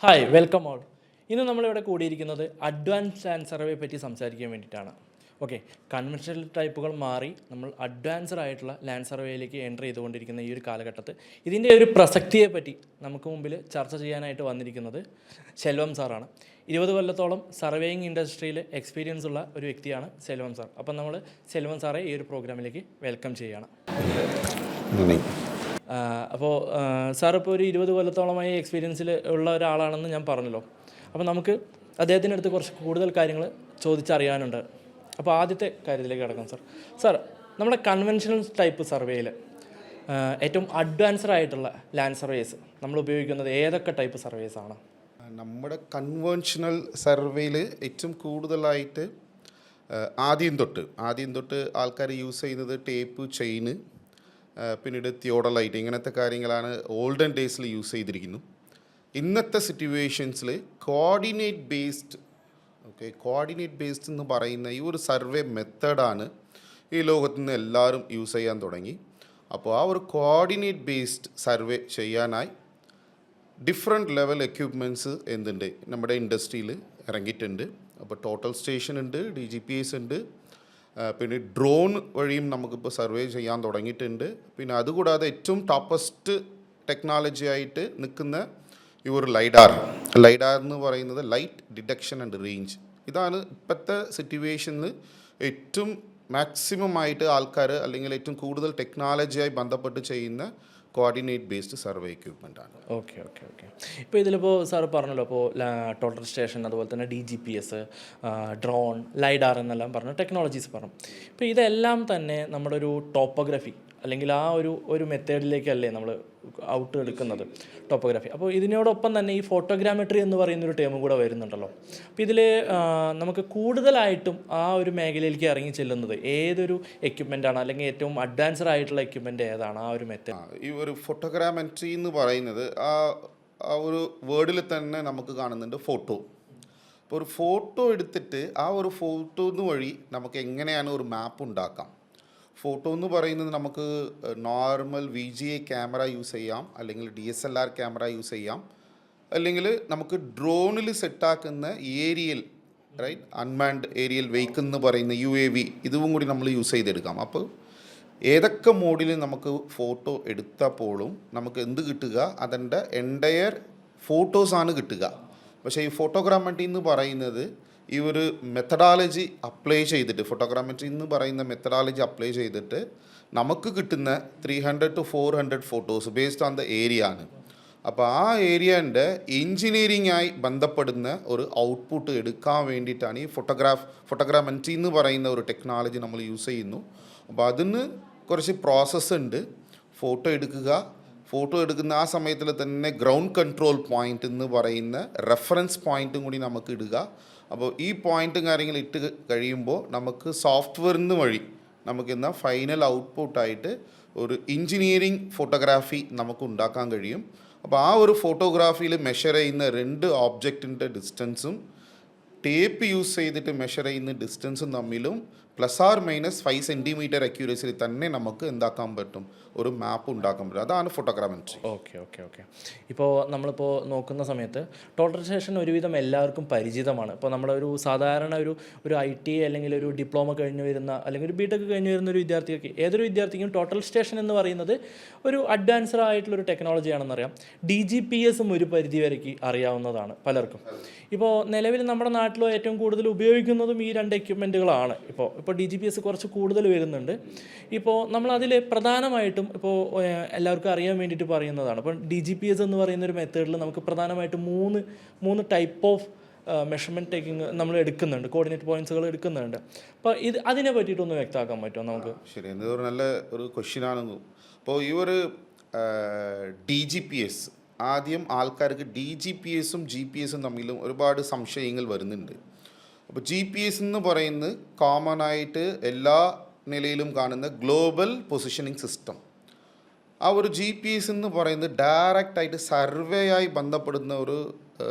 Hi welcome all. ഇന്ന് നമ്മളിവിടെ കൂടിയിരിക്കുന്നത് advance land survey പറ്റി സംസാരിക്കാൻ വേണ്ടിയിട്ടാണ്. ഓക്കെ, കൺവെൻഷണൽ ടൈപ്പുകൾ മാറി നമ്മൾ അഡ്വാൻസ്ഡ് ആയിട്ടുള്ള ലാൻഡ് സർവേയിലേക്ക് എൻ്റർ ചെയ്തുകൊണ്ടിരിക്കുന്ന ഈ ഒരു കാലഘട്ടത്തിൽ ഇതിൻ്റെ ഒരു പ്രസക്തിയെ പറ്റി നമുക്ക് മുമ്പിൽ ചർച്ച ചെയ്യാനായിട്ട് വന്നിരിക്കുന്നത് ശെൽവം സാറാണ്. 20 കൊല്ലത്തോളം സർവേയിങ് ഇൻഡസ്ട്രിയിൽ എക്സ്പീരിയൻസ് ഉള്ള ഒരു വ്യക്തിയാണ് ശെൽവം സാർ. അപ്പം നമ്മൾ ശെൽവം സാറെ ഈ ഒരു പ്രോഗ്രാമിലേക്ക് വെൽക്കം ചെയ്യുകയാണ്. അപ്പോൾ സാറിപ്പോൾ ഒരു 20 കൊല്ലത്തോളമായി എക്സ്പീരിയൻസിൽ ഉള്ള ഒരാളാണെന്ന് ഞാൻ പറഞ്ഞല്ലോ. അപ്പോൾ നമുക്ക് അദ്ദേഹത്തിൻ്റെ അടുത്ത് കുറച്ച് കൂടുതൽ കാര്യങ്ങൾ ചോദിച്ചറിയാനുണ്ട്. അപ്പോൾ ആദ്യത്തെ കാര്യത്തിലേക്ക് കിടക്കാം സാർ, നമ്മുടെ കൺവെൻഷണൽ ടൈപ്പ് സർവേയിൽ ഏറ്റവും അഡ്വാൻസ്ഡ് ആയിട്ടുള്ള ലാൻഡ് സർവേസ് നമ്മൾ ഉപയോഗിക്കുന്നത് ഏതൊക്കെ ടൈപ്പ് സർവേസ് ആണ്? നമ്മുടെ കൺവെൻഷണൽ സർവേയിൽ ഏറ്റവും കൂടുതലായിട്ട് ആദ്യം തൊട്ട് ആൾക്കാർ യൂസ് ചെയ്യുന്നത് ടേപ്പ്, ചെയിന്, പിന്നീട് തിയോഡലൈറ്റ്, ഇങ്ങനത്തെ കാര്യങ്ങളാണ് ഓൾഡൻ ഡേയ്സിൽ യൂസ് ചെയ്തിരിക്കുന്നു. ഇന്നത്തെ സിറ്റുവേഷൻസിൽ കോർഡിനേറ്റ് ബേസ്ഡ് എന്ന് പറയുന്ന ഈ ഒരു സർവേ മെത്തേഡാണ് ഈ ലോകത്തു നിന്ന് എല്ലാവരും യൂസ് ചെയ്യാൻ തുടങ്ങി. അപ്പോൾ ആ ഒരു കോർഡിനേറ്റ് ബേസ്ഡ് സർവേ ചെയ്യാനായി ഡിഫറെൻറ്റ് ലെവൽ എക്യുപ്മെൻറ്റ്സ് എന്തുണ്ട് നമ്മുടെ ഇൻഡസ്ട്രിയിൽ ഇറങ്ങിയിട്ടുണ്ട്. അപ്പോൾ ടോട്ടൽ സ്റ്റേഷൻ ഉണ്ട്, DGPS ഉണ്ട്, പിന്നെ ഡ്രോൺ വഴിയും നമുക്കിപ്പോൾ സർവേ ചെയ്യാൻ തുടങ്ങിയിട്ടുണ്ട്. പിന്നെ അതുകൂടാതെ ഏറ്റവും ടോപ്പസ്റ്റ് ടെക്നോളജി ആയിട്ട് നിൽക്കുന്ന ഈ ഒരു ലൈഡാർ എന്ന് പറയുന്നത് ലൈറ്റ് ഡിറ്റക്ഷൻ ആൻഡ് റേഞ്ച്. ഇതാണ് ഇപ്പോഴത്തെ സിറ്റുവേഷനിൽ ഏറ്റവും മാക്സിമം ആയിട്ട് ആൾക്കാർ അല്ലെങ്കിൽ ഏറ്റവും കൂടുതൽ ടെക്നോളജിയായി ബന്ധപ്പെട്ട് ചെയ്യുന്ന കോർഡിനേറ്റ് ബേസ്ഡ് സർവേ എക്യുപ്മെൻ്റ് ആണ്. ഓക്കെ. ഇപ്പോൾ ഇതിലിപ്പോൾ സാർ പറഞ്ഞല്ലോ, അപ്പോൾ ടോട്ടൽ സ്റ്റേഷൻ, അതുപോലെ തന്നെ DGPS, ഡ്രോൺ, ലൈഡാർ എന്നെല്ലാം പറഞ്ഞു, ടെക്നോളജീസ് പറഞ്ഞു. ഇപ്പോൾ ഇതെല്ലാം തന്നെ നമ്മുടെ ഒരു ടോപ്പോഗ്രഫി അല്ലെങ്കിൽ ആ ഒരു മെത്തേഡിലേക്കല്ലേ നമ്മൾ ഔട്ട് എടുക്കുന്നത്, ടോപ്പോഗ്രാഫി. അപ്പോൾ ഇതിനോടൊപ്പം തന്നെ ഈ ഫോട്ടോഗ്രാമെട്രി എന്ന് പറയുന്നൊരു ടേമും കൂടെ വരുന്നുണ്ടല്ലോ. അപ്പോൾ ഇതിൽ നമുക്ക് കൂടുതലായിട്ടും ആ ഒരു മേഖലയിലേക്ക് ഇറങ്ങി ചെല്ലുന്നത് ഏതൊരു എക്യുപ്മെൻ്റാണ്, അല്ലെങ്കിൽ ഏറ്റവും അഡ്വാൻസ്ഡ് ആയിട്ടുള്ള എക്യുപ്മെൻ്റ് ഏതാണ് ആ ഒരു മെത്തേഡ്? ഈ ഒരു ഫോട്ടോഗ്രാമെട്രി എന്ന് പറയുന്നത് ആ ഒരു വേർഡിൽ തന്നെ നമുക്ക് കാണുന്നുണ്ട് ഫോട്ടോ. അപ്പോൾ ഒരു ഫോട്ടോ എടുത്തിട്ട് ആ ഒരു ഫോട്ടോ വഴി നമുക്ക് എങ്ങനെയാണ് ഒരു മാപ്പ് ഉണ്ടാക്കാം. ഫോട്ടോ എന്ന് പറയുന്നത് നമുക്ക് നോർമൽ VGA ക്യാമറ യൂസ് ചെയ്യാം, അല്ലെങ്കിൽ DSLR ക്യാമറ യൂസ് ചെയ്യാം, അല്ലെങ്കിൽ നമുക്ക് ഡ്രോണിൽ സെറ്റാക്കുന്ന ഏരിയൽ അൺമാൻഡ് ഏരിയൽ വെഹിക്കിൾ എന്ന് പറയുന്ന UAV, ഇതും കൂടി നമ്മൾ യൂസ് ചെയ്തെടുക്കാം. അപ്പോൾ ഏതൊക്കെ മോഡിൽ നമുക്ക് ഫോട്ടോ എടുത്തപ്പോഴും നമുക്ക് എന്ത് കിട്ടുക, അതിൻ്റെ എൻ്റയർ ഫോട്ടോസാണ് കിട്ടുക. പക്ഷേ ഈ ഫോട്ടോഗ്രാമെട്രി എന്ന് പറയുന്നത് ഈ ഒരു മെത്തഡോളജി അപ്ലൈ ചെയ്തിട്ട്, ഫോട്ടോഗ്രാമെട്രി എന്ന് പറയുന്ന മെത്തഡോളജി അപ്ലൈ ചെയ്തിട്ട് നമുക്ക് കിട്ടുന്ന 300 to 400 photos based on the area ആണ്. അപ്പോൾ ആ ഏരിയൻ്റെ എൻജിനീയറിംഗ് ആയി ബന്ധപ്പെടുന്ന ഒരു ഔട്ട്പുട്ട് എടുക്കാൻ വേണ്ടിയിട്ടാണ് ഈ ഫോട്ടോഗ്രാമെട്രി എന്ന് പറയുന്ന ഒരു ടെക്നോളജി നമ്മൾ യൂസ് ചെയ്യുന്നു. അപ്പോൾ അതിന് കുറച്ച് പ്രോസസ്സ് ഉണ്ട്. ഫോട്ടോ എടുക്കുന്ന ആ സമയത്തിൽ തന്നെ ഗ്രൗണ്ട് കൺട്രോൾ പോയിൻ്റ് എന്ന് പറയുന്ന റെഫറൻസ് പോയിൻറ്റും കൂടി നമുക്ക് ഇടുക. അപ്പോൾ ഈ പോയിൻറ്റും കാര്യങ്ങൾ ഇട്ട് കഴിയുമ്പോൾ നമുക്ക് സോഫ്റ്റ്വെയറിന് വഴി നമുക്ക് ഇന്ന് ഫൈനൽ ഔട്ട്പുട്ടായിട്ട് ഒരു എഞ്ചിനീയറിംഗ് ഫോട്ടോഗ്രാഫി നമുക്ക് ഉണ്ടാക്കാൻ കഴിയും. അപ്പോൾ ആ ഒരു ഫോട്ടോഗ്രാഫിയിൽ മെഷർ ചെയ്യുന്ന 2 ഓബ്ജക്റ്റിൻ്റെ ഡിസ്റ്റൻസും ടേപ്പ് യൂസ് ചെയ്തിട്ട് മെഷർ ചെയ്യുന്ന ഡിസ്റ്റൻസും തമ്മിലും ±5 സെൻറ്റിമീറ്റർ അക്യൂറസിയിൽ തന്നെ നമുക്ക് എന്താക്കാൻ പറ്റും, ഒരു മാപ്പ് ഉണ്ടാക്കാൻ പറ്റും. അതാണ് ഫോട്ടോഗ്രാമെട്രി. ഓക്കെ. ഇപ്പോൾ നമ്മളിപ്പോൾ നോക്കുന്ന സമയത്ത് ടോട്ടൽ സ്റ്റേഷൻ ഒരുവിധം എല്ലാവർക്കും പരിചിതമാണ്. ഇപ്പോൾ നമ്മുടെ ഒരു സാധാരണ ഒരു IT അല്ലെങ്കിൽ ഒരു ഡിപ്ലോമ കഴിഞ്ഞ് വരുന്ന അല്ലെങ്കിൽ ഒരു BTech കഴിഞ്ഞ് വരുന്ന ഒരു വിദ്യാർത്ഥിക്ക്, ഏതൊരു വിദ്യാർത്ഥിക്കും ടോട്ടൽ സ്റ്റേഷൻ എന്ന് പറയുന്നത് ഒരു അഡ്വാൻസ്ഡ് ആയിട്ടുള്ളൊരു ടെക്നോളജിയാണെന്നറിയാം. DGPSും ഒരു പരിധി വരയ്ക്ക് അറിയാവുന്നതാണ് പലർക്കും. ഇപ്പോൾ നിലവിൽ നമ്മുടെ നാട്ടിൽ ഏറ്റവും കൂടുതൽ ഉപയോഗിക്കുന്നതും ഈ 2 എക്യുപ്മെൻറ്റുകളാണ്. ഇപ്പോൾ DGPS കുറച്ച് കൂടുതൽ വരുന്നുണ്ട്. ഇപ്പോൾ നമ്മളതിൽ പ്രധാനമായിട്ടും ഇപ്പോൾ എല്ലാവർക്കും അറിയാൻ വേണ്ടിയിട്ട് പറയുന്നതാണ്. ഇപ്പോൾ DGPS എന്ന് പറയുന്ന ഒരു മെത്തേഡിൽ നമുക്ക് പ്രധാനമായിട്ടും മൂന്ന് ടൈപ്പ് ഓഫ് മെഷർമെൻറ്റ് ടേക്കിങ് നമ്മൾ എടുക്കുന്നുണ്ട്, കോർഡിനേറ്റ് പോയിൻറ്റ്സുകൾ എടുക്കുന്നുണ്ട്. അപ്പോൾ അതിനെ പറ്റിയിട്ടൊന്ന് വ്യക്തമാക്കാൻ പറ്റുമോ നമുക്ക്? ശരി, എന്തൊരു നല്ല ഒരു ക്വസ്റ്റ്യനാണെന്ന്. അപ്പോൾ ഈ ഒരു DGPS, ആദ്യം ആൾക്കാർക്ക് DGPSും GPS തമ്മിലും ഒരുപാട് സംശയങ്ങൾ വരുന്നുണ്ട്. അപ്പോൾ GPS എന്ന് പറയുന്നത് കോമൺ ആയിട്ട് എല്ലാ നിലയിലും കാണുന്ന ഗ്ലോബൽ പൊസിഷനിങ് സിസ്റ്റം. ആ ഒരു GPS എന്ന് പറയുന്നത് ഡയറക്റ്റായിട്ട് സർവേയായി ബന്ധപ്പെടുന്ന ഒരു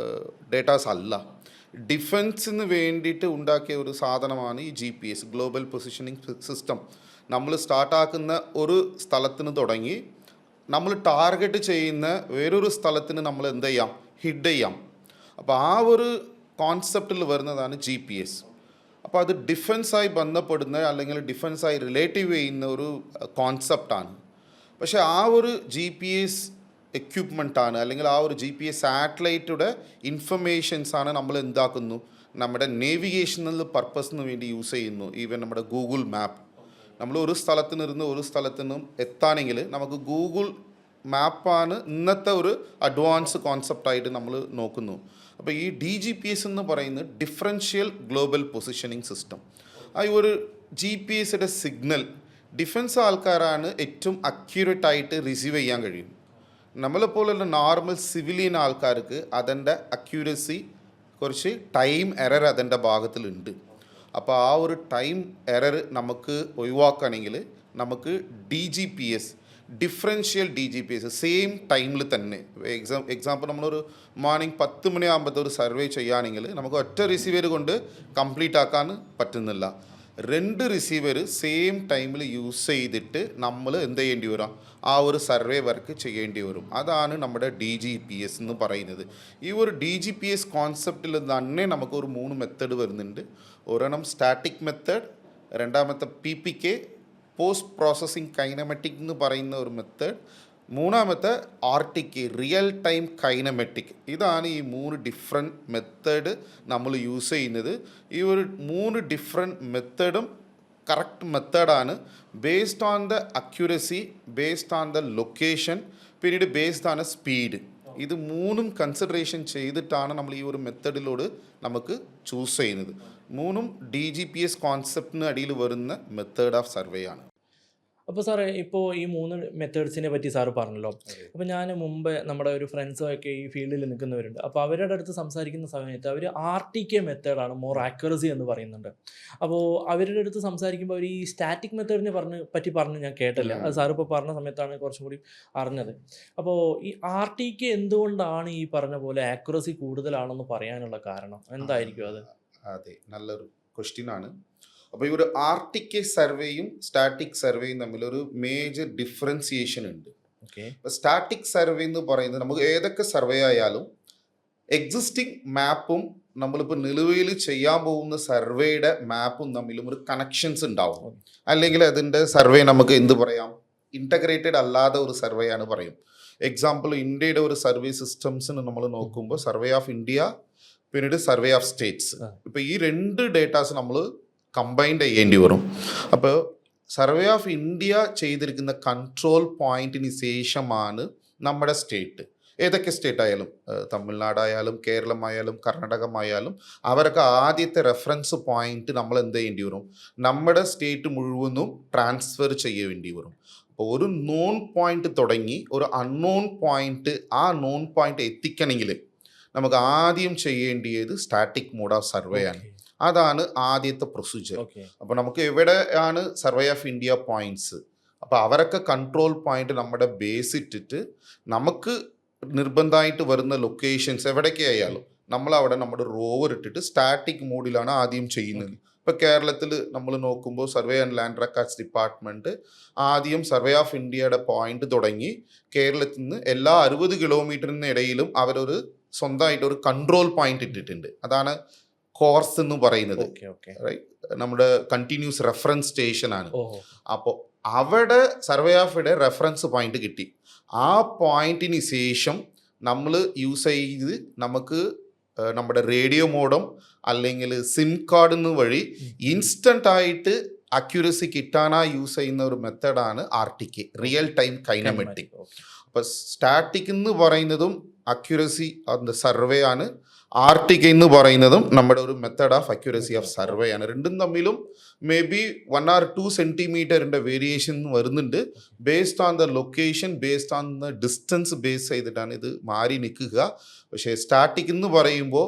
ഡേറ്റാസ് അല്ല. ഡിഫൻസിന് വേണ്ടിയിട്ട് ഉണ്ടാക്കിയ ഒരു സാധനമാണ് ഈ GPS, ഗ്ലോബൽ പൊസിഷനിങ് സിസ്റ്റം. നമ്മൾ സ്റ്റാർട്ടാക്കുന്ന ഒരു സ്ഥലത്തിന് തുടങ്ങി നമ്മൾ ടാർഗറ്റ് ചെയ്യുന്ന വേറൊരു സ്ഥലത്തിന് നമ്മൾ എന്ത് ചെയ്യാം, ഹിഡ് ചെയ്യാം. അപ്പോൾ ആ ഒരു കോൺസെപ്റ്റിൽ വരുന്നതാണ് GPS. അപ്പോൾ അത് ഡിഫൻസായി ബന്ധപ്പെടുന്ന അല്ലെങ്കിൽ ഡിഫൻസായി റിലേറ്റീവ് ചെയ്യുന്ന ഒരു കോൺസെപ്റ്റാണ്. പക്ഷേ ആ ഒരു GPS എക്യുപ്മെൻറ്റാണ് അല്ലെങ്കിൽ ആ ഒരു GPS സാറ്റലൈറ്റുടെ ഇൻഫർമേഷൻസാണ് നമ്മൾ എന്താക്കുന്നു നമ്മുടെ നേവിഗേഷണൽ പർപ്പസിന് വേണ്ടി യൂസ് ചെയ്യുന്നു. ഈവൻ നമ്മുടെ ഗൂഗിൾ മാപ്പ്, നമ്മൾ ഒരു സ്ഥലത്ത് നിന്ന് ഒരു സ്ഥലത്ത് നിന്നും എത്താണെങ്കിൽ നമുക്ക് ഗൂഗിൾ മാപ്പാണ് ഇന്നത്തെ ഒരു അഡ്വാൻസ് കോൺസെപ്റ്റായിട്ട് നമ്മൾ നോക്കുന്നു. അപ്പോൾ ഈ DGPS എന്ന് പറയുന്നത് ഡിഫറൻഷ്യൽ ഗ്ലോബൽ പൊസിഷനിങ് സിസ്റ്റം. ആ ഒരു GPS സിഗ്നൽ ഡിഫൻസ് ആൾക്കാരാണ് ഏറ്റവും അക്യൂറേറ്റ് ആയിട്ട് റിസീവ് ചെയ്യാൻ കഴിയും. നമ്മളെപ്പോലുള്ള നോർമൽ സിവിലിയൻ ആൾക്കാർക്ക് അതിൻ്റെ അക്യൂരസി കുറച്ച് ടൈം എറർ അതിൻ്റെ ഭാഗത്തിലുണ്ട്. അപ്പോൾ ആ ഒരു ടൈം എറർ നമുക്ക് ഒഴിവാക്കണമെങ്കിൽ നമുക്ക് DGPS ഡിഫറൻഷ്യൽ DGPS സെയിം ടൈമിൽ തന്നെ എക്സാമ്പിൾ നമ്മളൊരു മോർണിംഗ് 10 മണിയാകുമ്പോഴത്തെ ഒരു സർവേ ചെയ്യുകയാണെങ്കിൽ നമുക്ക് ഒറ്റ റിസീവർ കൊണ്ട് കംപ്ലീറ്റ് ആക്കാൻ പറ്റുന്നില്ല. 2 റിസീവർ സെയിം ടൈമിൽ യൂസ് ചെയ്തിട്ട് നമ്മൾ എന്ത് ചെയ്യേണ്ടി വരും, ആ ഒരു സർവേ വർക്ക് ചെയ്യേണ്ടി വരും. അതാണ് നമ്മുടെ DGPS എന്ന് പറയുന്നത്. ഈ ഒരു DGPS കോൺസെപ്റ്റിൽ തന്നെ നമുക്ക് ഒരു 3 മെത്തേഡ് വരുന്നുണ്ട്. ഒരെണ്ണം സ്റ്റാറ്റിക് മെത്തേഡ്, രണ്ടാമത്തെ PPK പോസ്റ്റ് പ്രോസസ്സിങ് കൈനമെറ്റിക് എന്ന് പറയുന്ന ഒരു മെത്തേഡ്, മൂന്നാമത്തെ RTK റിയൽ ടൈം കൈനമെറ്റിക്. ഇതാണ് ഈ 3 ഡിഫറെൻറ്റ് മെത്തേഡ് നമ്മൾ യൂസ് ചെയ്യുന്നത്. ഈ ഒരു 3 ഡിഫറെൻറ്റ് മെത്തേഡും കറക്റ്റ് മെത്തേഡാണ്. Based on the accuracy, based on the location, പിന്നീട് ബേസ്ഡ് ഓൺ സ്പീഡ്. ഇത് 3ഉം കൺസിഡറേഷൻ ചെയ്തിട്ടാണ് നമ്മൾ ഈ ഒരു മെത്തേഡിലോട് നമുക്ക് ചൂസ് ചെയ്യുന്നത്. 3ഉം DGPS കോൺസെപ്റ്റിന് അടിയിൽ വരുന്ന മെത്തേഡ് ഓഫ് സർവേ ആണ്. അപ്പോൾ സാറേ, ഇപ്പോൾ ഈ 3 മെത്തേഡ്സിനെ പറ്റി സാറ് പറഞ്ഞല്ലോ. അപ്പോൾ ഞാൻ മുമ്പ് നമ്മുടെ ഒരു ഫ്രണ്ട്സൊക്കെ ഈ ഫീൽഡിൽ നിൽക്കുന്നവരുണ്ട്. അപ്പോൾ അവരുടെ അടുത്ത് സംസാരിക്കുന്ന സമയത്ത് അവർ RTK മെത്തേഡാണ് മോർ ആക്യുറസി എന്ന് പറയുന്നുണ്ട്. അപ്പോൾ അവരുടെ അടുത്ത് സംസാരിക്കുമ്പോൾ അവർ ഈ സ്റ്റാറ്റിക് മെത്തേഡിനെ പറ്റി പറഞ്ഞ് ഞാൻ കേട്ടില്ല. അത് സാറ് ഇപ്പോൾ പറഞ്ഞ സമയത്താണ് കുറച്ചും കൂടി അറിഞ്ഞത്. അപ്പോൾ ഈ RTK എന്തുകൊണ്ടാണ് ഈ പറഞ്ഞ പോലെ ആക്യുറസി കൂടുതലാണെന്ന് പറയാനുള്ള കാരണം എന്തായിരിക്കും അത്? അതെ, നല്ലൊരു ക്വസ്റ്റ്യൻ ആണ്. അപ്പോൾ ഈ ഒരു RTK സർവേയും സ്റ്റാറ്റിക് സർവേയും തമ്മിലൊരു മേജർ ഡിഫറൻസിയേഷൻ ഉണ്ട്. ഓക്കെ. സ്റ്റാറ്റിക് സർവേ എന്ന് പറയുന്നത് നമുക്ക് ഏതൊക്കെ സർവേ ആയാലും എക്സിസ്റ്റിംഗ് മാപ്പും നമ്മളിപ്പോൾ നിലവിൽ ചെയ്യാൻ പോകുന്ന സർവേയുടെ മാപ്പും തമ്മിലും ഒരു കണക്ഷൻസ് ഉണ്ടാവും. അല്ലെങ്കിൽ അതിൻ്റെ സർവേ നമുക്ക് എന്ത് പറയാം, ഇൻ്റഗ്രേറ്റഡ് അല്ലാത്ത ഒരു സർവേ ആണ് പറയും. എക്സാമ്പിൾ ഇന്ത്യയുടെ ഒരു സർവേ സിസ്റ്റംസിന് നമ്മൾ നോക്കുമ്പോൾ സർവേ ഓഫ് ഇന്ത്യ, പിന്നീട് സർവേ ഓഫ് സ്റ്റേറ്റ്സ്. ഇപ്പോൾ ഈ 2 ഡേറ്റാസ് നമ്മൾ കമ്പൈൻഡ് ചെയ്യേണ്ടി വരും. അപ്പോൾ സർവേ ഓഫ് ഇന്ത്യ ചെയ്തിരിക്കുന്ന കൺട്രോൾ പോയിന്റിന് ശേഷമാണ് നമ്മുടെ സ്റ്റേറ്റ്, ഏതൊക്കെ സ്റ്റേറ്റ് ആയാലും തമിഴ്നാടായാലും കേരളമായാലും കർണാടകമായാലും അവരൊക്കെ ആദ്യത്തെ റെഫറൻസ് പോയിന്റ് നമ്മൾ എന്ത് ചെയ്യേണ്ടി വരും, നമ്മുടെ സ്റ്റേറ്റ് മുഴുവനും ട്രാൻസ്ഫർ ചെയ്യേണ്ടി വരും. അപ്പോൾ ഒരു നോൺ പോയിന്റ് തുടങ്ങി ഒരു അൺനോൺ പോയിന്റ്, ആ നോൺ പോയിന്റ് എത്തിക്കണമെങ്കിൽ നമുക്ക് ആദ്യം ചെയ്യേണ്ടിയത് സ്റ്റാറ്റിക് മോഡ് ഓഫ് സർവേ ആണ്. അതാണ് ആദ്യത്തെ പ്രൊസീജിയർ. അപ്പോൾ നമുക്ക് എവിടെയാണ് സർവേ ഓഫ് ഇന്ത്യ പോയിന്റ്സ്, അപ്പോൾ അവരൊക്കെ കൺട്രോൾ പോയിന്റ് നമ്മുടെ ബേസ് ഇട്ടിട്ട് നമുക്ക് നിർബന്ധമായിട്ട് വരുന്ന ലൊക്കേഷൻസ് എവിടേക്ക് ആയാലും നമ്മൾ അവിടെ നമ്മുടെ റോവർ ഇട്ടിട്ട് സ്റ്റാറ്റിക് മോഡിലാണ് ആദ്യം ചെയ്യുന്നത്. ഇപ്പോൾ കേരളത്തിൽ നമ്മൾ നോക്കുമ്പോൾ survey and land records department ആദ്യം സർവേ ഓഫ് ഇന്ത്യയുടെ പോയിന്റ് തുടങ്ങി കേരളത്തിൽ നിന്ന് എല്ലാ 60 കിലോമീറ്ററിന് ഇടയിലും അവരൊരു സ്വന്തമായിട്ട് ഒരു കൺട്രോൾ പോയിന്റ് ഇട്ടിട്ടുണ്ട്. അതാണ് കോർസ് എന്ന് പറയുന്നത്. നമ്മുടെ കണ്ടിന്യൂസ് റെഫറൻസ് സ്റ്റേഷൻ ആണ്. അപ്പോൾ അവിടെ സർവേ ഓഫ് റെഫറൻസ് പോയിന്റ് കിട്ടി. ആ പോയിന്റിന് ശേഷം നമ്മൾ യൂസ് ചെയ്ത് നമുക്ക് നമ്മുടെ റേഡിയോ മോഡം അല്ലെങ്കിൽ സിം കാർഡ് വഴി ഇൻസ്റ്റന്റ് ആയിട്ട് അക്യുറസി കിട്ടാനായി യൂസ് ചെയ്യുന്ന ഒരു മെത്തേഡാണ് RTK റിയൽ ടൈം കൈനമെറ്റിക്. അപ്പോൾ സ്റ്റാറ്റിക് എന്ന് പറയുന്നതും അക്യുറസി ഓഫ് ദ സർവേ ആണ്, RTK എന്ന് പറയുന്നതും നമ്മുടെ ഒരു method of accuracy of survey ആണ്. രണ്ടും തമ്മിലും മേ ബി 1 or 2 സെൻറ്റിമീറ്ററിൻ്റെ വേരിയേഷൻ വരുന്നുണ്ട്. Based on the location, based on the distance base ചെയ്തിട്ടാണ് ഇത് മാറി നിൽക്കുക. പക്ഷേ സ്റ്റാറ്റിക് എന്ന് പറയുമ്പോൾ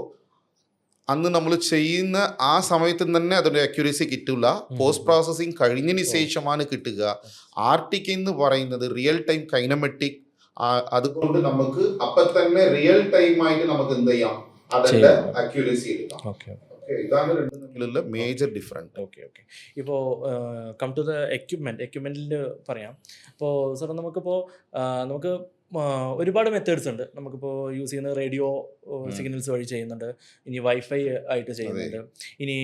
അന്ന് നമ്മൾ ചെയ്യുന്ന ആ സമയത്ത് തന്നെ അതിൻ്റെ അക്യുറസി കിട്ടില്ല, പോസ്റ്റ് പ്രോസസ്സിങ് കഴിഞ്ഞതിന് ശേഷമാണ് കിട്ടുക. RTK എന്ന് പറയുന്നത് റിയൽ ടൈം കൈനമെറ്റിക്. അതുകൊണ്ട് നമുക്ക് അപ്പം തന്നെ റിയൽ ടൈം ആയിട്ട് നമുക്ക് എന്ത് ചെയ്യാം, അതിൻ്റെ അക്യുറസി എടുക്കാം. ഇതാണ് രണ്ടും തമ്മിലുള്ള മേജർ ഡിഫറൻസ്. ഓക്കെ. ഇപ്പോൾ കം ടു ദ എക്യുപ്മെൻറ്റിൽ പറയാം. ഇപ്പോൾ സാർ നമുക്ക് ഒരുപാട് മെത്തേഡ്സ് ഉണ്ട്. നമുക്കിപ്പോൾ യൂസ് ചെയ്യുന്ന റേഡിയോ സിഗ്നൽസ് വഴി ചെയ്യുന്നുണ്ട്, ഇനി വൈഫൈ ആയിട്ട് ചെയ്യുന്നുണ്ട്, ഇനി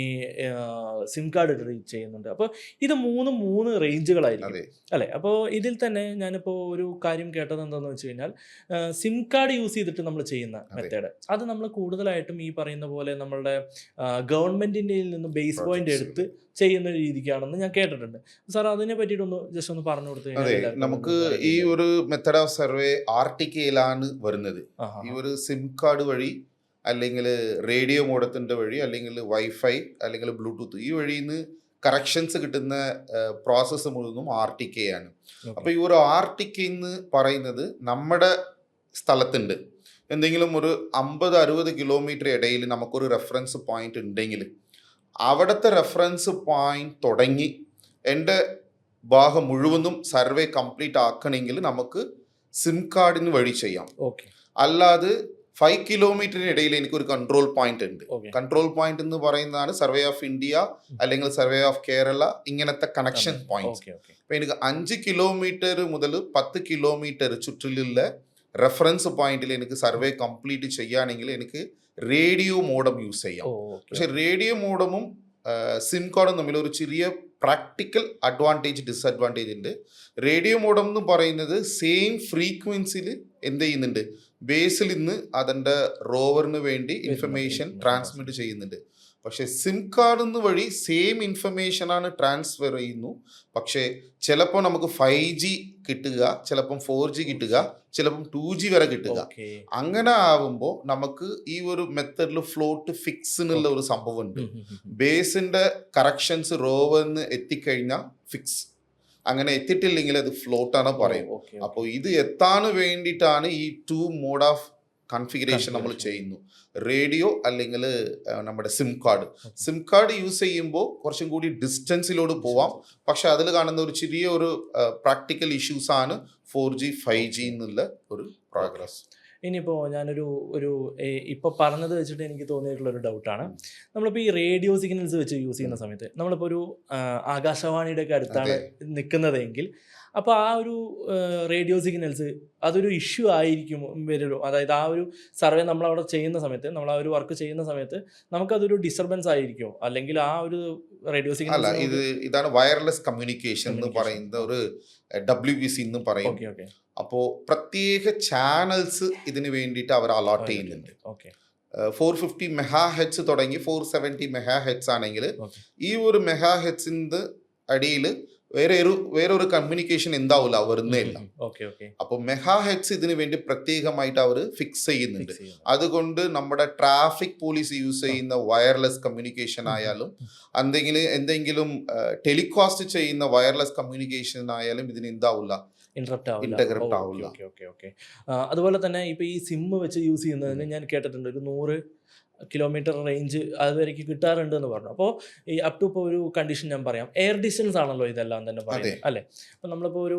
സിം കാർഡ് ഇട്ട് ചെയ്യുന്നുണ്ട്. അപ്പോൾ ഇത് മൂന്ന് റേഞ്ചുകളായിരിക്കും അല്ലേ? അപ്പോൾ ഇതിൽ തന്നെ ഞാനിപ്പോൾ ഒരു കാര്യം കേട്ടത് എന്താണെന്ന് വെച്ച് കഴിഞ്ഞാൽ, സിം കാർഡ് യൂസ് ചെയ്തിട്ട് നമ്മൾ ചെയ്യുന്ന മെത്തേഡ്, അത് നമ്മൾ കൂടുതലായിട്ടും ഈ പറയുന്ന പോലെ നമ്മളുടെ ഗവൺമെൻറ്റിൻ്റെ നിന്ന് ബേസ് പോയിന്റ് എടുത്ത് ചെയ്യുന്ന രീതിക്കാണെന്ന് ഞാൻ കേട്ടിട്ടുണ്ട്. സാർ അതിനെ പറ്റിയിട്ടൊന്ന് ജസ്റ്റ് ഒന്ന് പറഞ്ഞു കൊടുത്തു കഴിഞ്ഞാൽ. നമുക്ക് ഈ ഒരു മെത്തഡ് ഓഫ് സർവേ ആർട്ടിക്കയിലാണ് വരുന്നത്. ഈ ഒരു സിം കാർഡ് വഴി അല്ലെങ്കിൽ റേഡിയോ മോഡത്തിൻ്റെ വഴി അല്ലെങ്കിൽ വൈഫൈ അല്ലെങ്കിൽ ബ്ലൂടൂത്ത് ഈ വഴിയിൽ നിന്ന് കറക്ഷൻസ് കിട്ടുന്ന പ്രോസസ്സ് മുഴുവനും RTK ആണ്. അപ്പോൾ ഈ ഒരു RTK എന്ന് പറയുന്നത് നമ്മുടെ സ്ഥലത്തുണ്ട് എന്തെങ്കിലും ഒരു 50-60 കിലോമീറ്റർ ഇടയിൽ നമുക്കൊരു റെഫറൻസ് പോയിന്റ് ഉണ്ടെങ്കിൽ അവിടുത്തെ റെഫറൻസ് പോയിന്റ് തുടങ്ങി എൻ്റെ ഭാഗം മുഴുവനും സർവേ കംപ്ലീറ്റ് ആക്കണമെങ്കിൽ നമുക്ക് സിം കാർഡിന് വഴി ചെയ്യാം. അല്ലാതെ 5 കിലോമീറ്ററിന് ഇടയിൽ എനിക്കൊരു കൺട്രോൾ പോയിന്റ് ഉണ്ട്. കൺട്രോൾ പോയിന്റ് എന്ന് പറയുന്നതാണ് സർവേ ഓഫ് ഇന്ത്യ അല്ലെങ്കിൽ സർവേ ഓഫ് കേരള, ഇങ്ങനത്തെ കണക്ഷൻ പോയിന്റ്. അപ്പൊ എനിക്ക് 5 കിലോമീറ്റർ മുതൽ 10 കിലോമീറ്റർ ചുറ്റിലുള്ള റെഫറൻസ് പോയിന്റിൽ എനിക്ക് സർവേ കംപ്ലീറ്റ് ചെയ്യുകയാണെങ്കിൽ എനിക്ക് റേഡിയോ മോഡം യൂസ് ചെയ്യാം. പക്ഷെ റേഡിയോ മോഡമും സിം കാർഡും തമ്മിൽ ഒരു ചെറിയ പ്രാക്ടിക്കൽ അഡ്വാൻറ്റേജ് ഡിസഡ്വാൻറ്റേജ് ഉണ്ട്. റേഡിയോ മോഡം എന്ന് പറയുന്നത് സെയിം ഫ്രീക്വൻസിയിൽ എന്ത് ചെയ്യുന്നുണ്ട്, ബേസിൽ നിന്ന് അതിൻ്റെ റോവറിന് വേണ്ടി ഇൻഫർമേഷൻ ട്രാൻസ്മിറ്റ് ചെയ്യുന്നുണ്ട്. പക്ഷേ സിം കാർഡ് എന്ന് വഴി സെയിം ഇൻഫർമേഷനാണ് ട്രാൻസ്ഫർ ചെയ്യുന്നു. പക്ഷേ ചിലപ്പോൾ നമുക്ക് 5G കിട്ടുക, ചിലപ്പം 4G കിട്ടുക, ചിലപ്പം 2G വരെ കിട്ടുക. അങ്ങനെ ആവുമ്പോൾ നമുക്ക് ഈ ഒരു മെത്തഡിൽ ഫ്ലോട്ട് ഫിക്സ് എന്നുള്ള ഒരു സംഭവം ഉണ്ട്. ബേസിന്റെ കറക്ഷൻസ് റോവറിന് എത്തിക്കഴിഞ്ഞാൽ ഫിക്സ്, അങ്ങനെ എത്തിയിട്ടില്ലെങ്കിൽ അത് ഫ്ലോട്ടാണ് പറയും. അപ്പോൾ ഇത് എത്താൻ വേണ്ടിയിട്ടാണ് ഈ 2 മോഡ് ഓഫ് കൺഫിഗറേഷൻ നമ്മൾ ചെയ്യുന്നു. റേഡിയോ അല്ലെങ്കിൽ നമ്മുടെ സിം കാർഡ് യൂസ് ചെയ്യുമ്പോൾ കുറച്ചും കൂടി ഡിസ്റ്റൻസിലോട് പോവാം. പക്ഷെ അതിൽ കാണുന്ന ഒരു ചെറിയ ഒരു പ്രാക്ടിക്കൽ ഇഷ്യൂസ് ആണ് 4G 5G എന്നുള്ള ഒരു പ്രോഗ്രസ്. ഇനിയിപ്പോൾ ഞാനൊരു ഇപ്പോൾ പറഞ്ഞത് വെച്ചിട്ട് എനിക്ക് തോന്നിയിട്ടുള്ളൊരു ഡൗട്ടാണ്. നമ്മളിപ്പോൾ ഈ റേഡിയോ സിഗ്നൽസ് വെച്ച് യൂസ് ചെയ്യുന്ന സമയത്ത് നമ്മളിപ്പോൾ ഒരു ആകാശവാണിയുടെ ഒക്കെ അടുത്താണ് നിൽക്കുന്നതെങ്കിൽ അപ്പോൾ ആ ഒരു റേഡിയോ സിഗ്നൽസ് അതൊരു ഇഷ്യൂ ആയിരിക്കും വരുമല്ലോ. അതായത് ആ ഒരു സർവേ നമ്മളവിടെ ചെയ്യുന്ന സമയത്ത്, നമ്മൾ ആ ഒരു വർക്ക് ചെയ്യുന്ന സമയത്ത് നമുക്കതൊരു ഡിസ്റ്റർബൻസ് ആയിരിക്കുമോ, അല്ലെങ്കിൽ ആ ഒരു റേഡിയോ സിഗ്നൽ അല്ല, ഇതാണ് വയർലെസ് കമ്മ്യൂണിക്കേഷൻ എന്ന് പറയുന്നത്, ഒരു WBC എന്ന് പറയും. അപ്പോൾ പ്രത്യേക ചാനൽസ് ഇതിന് വേണ്ടിയിട്ട് അവർ അലോട്ട് ചെയ്യുന്നുണ്ട്. 450 MHz തുടങ്ങി 470 MHz ആണെങ്കിൽ ഈ ഒരു മെഗാഹെഡ്സിന്റെ അടിയിൽ വേറൊരു കമ്മ്യൂണിക്കേഷൻ എന്താവില്ല, വരുന്നില്ല. അപ്പോൾ മെഗാഹെഡ്സ് ഇതിനു വേണ്ടി പ്രത്യേകമായിട്ട് അവർ ഫിക്സ് ചെയ്യുന്നുണ്ട്. അതുകൊണ്ട് നമ്മുടെ ട്രാഫിക് പോലീസ് യൂസ് ചെയ്യുന്ന വയർലെസ് കമ്മ്യൂണിക്കേഷൻ ആയാലും എന്തെങ്കിലും ടെലികാസ്റ്റ് ചെയ്യുന്ന വയർലെസ് കമ്മ്യൂണിക്കേഷൻ ആയാലും ഇതിന് എന്താവില്ല, ഇന്റഗ്രപ്റ്റ് ആവില്ല. അതുപോലെ തന്നെ ഇപ്പോൾ ഈ സിം വെച്ച് യൂസ് ചെയ്യുന്നതിന് ഞാൻ കേട്ടിട്ടുണ്ട് ഒരു 100 കിലോമീറ്റർ റേഞ്ച് അതുവരേക്ക് കിട്ടാറുണ്ട് എന്ന് പറഞ്ഞു. അപ്പോൾ ഈ അപ് ടു ഇപ്പോൾ ഒരു കണ്ടീഷൻ ഞാൻ പറയാം, എയർ ഡിസ്റ്റൻസ് ആണല്ലോ ഇതെല്ലാം തന്നെ പറയുന്നത് അല്ലേ? അപ്പോൾ നമ്മളിപ്പോൾ ഒരു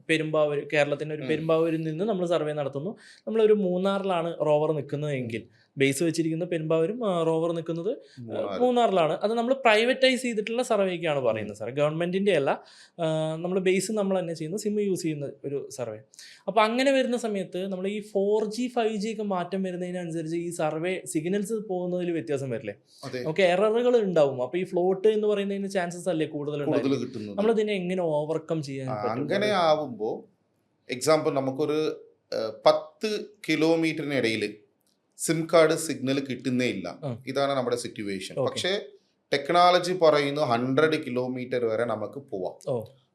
പെരുമ്പാവൂർ, കേരളത്തിൻ്റെ ഒരു പെരുമ്പാവൂരിൽ നിന്ന് നമ്മൾ സർവേ നടത്തുന്നു. നമ്മളൊരു മൂന്നാറിലാണ് റോവർ നിൽക്കുന്നതെങ്കിൽ, ബേസ് വെച്ചിരിക്കുന്ന പെരുമ്പാവൂരും റോവർ നിൽക്കുന്നത് മൂന്നാറിലാണ്. അത് നമ്മൾ പ്രൈവറ്റൈസ് ചെയ്തിട്ടുള്ള സർവേക്കാണ് പറയുന്നത് സാർ, ഗവൺമെൻറ്റിൻ്റെ അല്ല. നമ്മൾ ബേസ് നമ്മൾ തന്നെ ചെയ്യുന്നു, സിം യൂസ് ചെയ്യുന്ന ഒരു സർവേ. അപ്പോൾ അങ്ങനെ വരുന്ന സമയത്ത് നമ്മൾ ഈ 4G 5G ഒക്കെ മാറ്റം വരുന്നതിനനുസരിച്ച് ഈ സർവേ സിഗ്നൽസ് പോകുന്നതിൽ വ്യത്യാസം വരില്ലേ? നമുക്ക് എററുകൾ ഉണ്ടാവും. അപ്പോൾ ഈ ഫ്ലോട്ട് എന്ന് പറയുന്നതിന് ചാൻസസ് അല്ലേ കൂടുതൽ കിട്ടുന്നത്? നമ്മളിതിനെ എങ്ങനെ ഓവർകം ചെയ്യാൻ പറ്റും? അങ്ങനെ ആവുമ്പോൾ എക്സാമ്പിൾ നമുക്കൊരു 10 കിലോമീറ്ററിനിടയിൽ സിം കാർഡ് സിഗ്നൽ കിട്ടുന്നേ ഇല്ല. ഇതാണ് നമ്മുടെ സിറ്റുവേഷൻ. പക്ഷേ ടെക്നോളജി പറയുന്നു 100 കിലോമീറ്റർ വരെ നമുക്ക് പോവാം.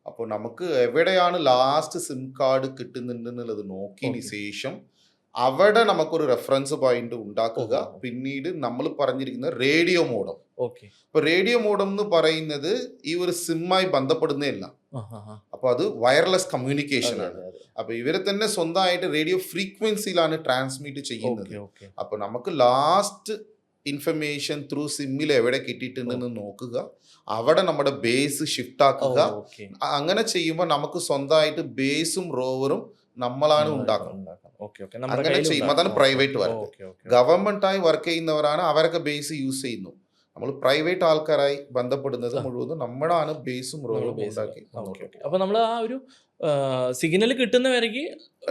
അപ്പോൾ നമുക്ക് എവിടെയാണ് ലാസ്റ്റ് സിം കാർഡ് കിട്ടുന്നുണ്ടെന്നുള്ളത് നോക്കിയതിന് ശേഷം അവിടെ നമുക്കൊരു റെഫറൻസ് പോയിന്റ് ഉണ്ടാക്കുക. പിന്നീട് നമ്മൾ പറഞ്ഞിരിക്കുന്ന റേഡിയോ മോഡം. ഇപ്പൊ റേഡിയോ മോഡം എന്ന് പറയുന്നത് ഈ ഒരു സിമ്മായി ബന്ധപ്പെടുന്നതല്ല. അപ്പൊ അത് വയർലെസ് കമ്മ്യൂണിക്കേഷൻ ആണ്. അപ്പൊ ഇവരെ തന്നെ സ്വന്തമായിട്ട് റേഡിയോ ഫ്രീക്വൻസിയിലാണ് ട്രാൻസ്മിറ്റ് ചെയ്യുന്നത്. അപ്പൊ നമുക്ക് ലാസ്റ്റ് ഇൻഫർമേഷൻ ത്രൂ സിമ്മിൽ എവിടെ കിട്ടിയിട്ടുണ്ടെന്ന് നോക്കുക, അവിടെ നമ്മുടെ ബേസ് ഷിഫ്റ്റ് ആക്കുക. അങ്ങനെ ചെയ്യുമ്പോൾ നമുക്ക് സ്വന്തമായിട്ട് ബേസും റോവറും നമ്മളാണ് ഉണ്ടാക്കുന്നത്. അങ്ങനെ ചെയ്യും. അതാണ് പ്രൈവറ്റ് വർക്ക്. ഗവൺമെന്റ് ആയി വർക്ക് ചെയ്യുന്നവരാണ്, അവരൊക്കെ ബേസ് യൂസ് ചെയ്യുന്നു. നമ്മൾ പ്രൈവറ്റ് ആൾക്കാരായി ബന്ധപ്പെടുന്നത് മുഴുവനും നമ്മളാണ് ബേസും റോളും ഉണ്ടാക്കി അപ്പൊ നമ്മൾ ആ ഒരു സിഗ്നൽ കിട്ടുന്ന വരയ്ക്ക്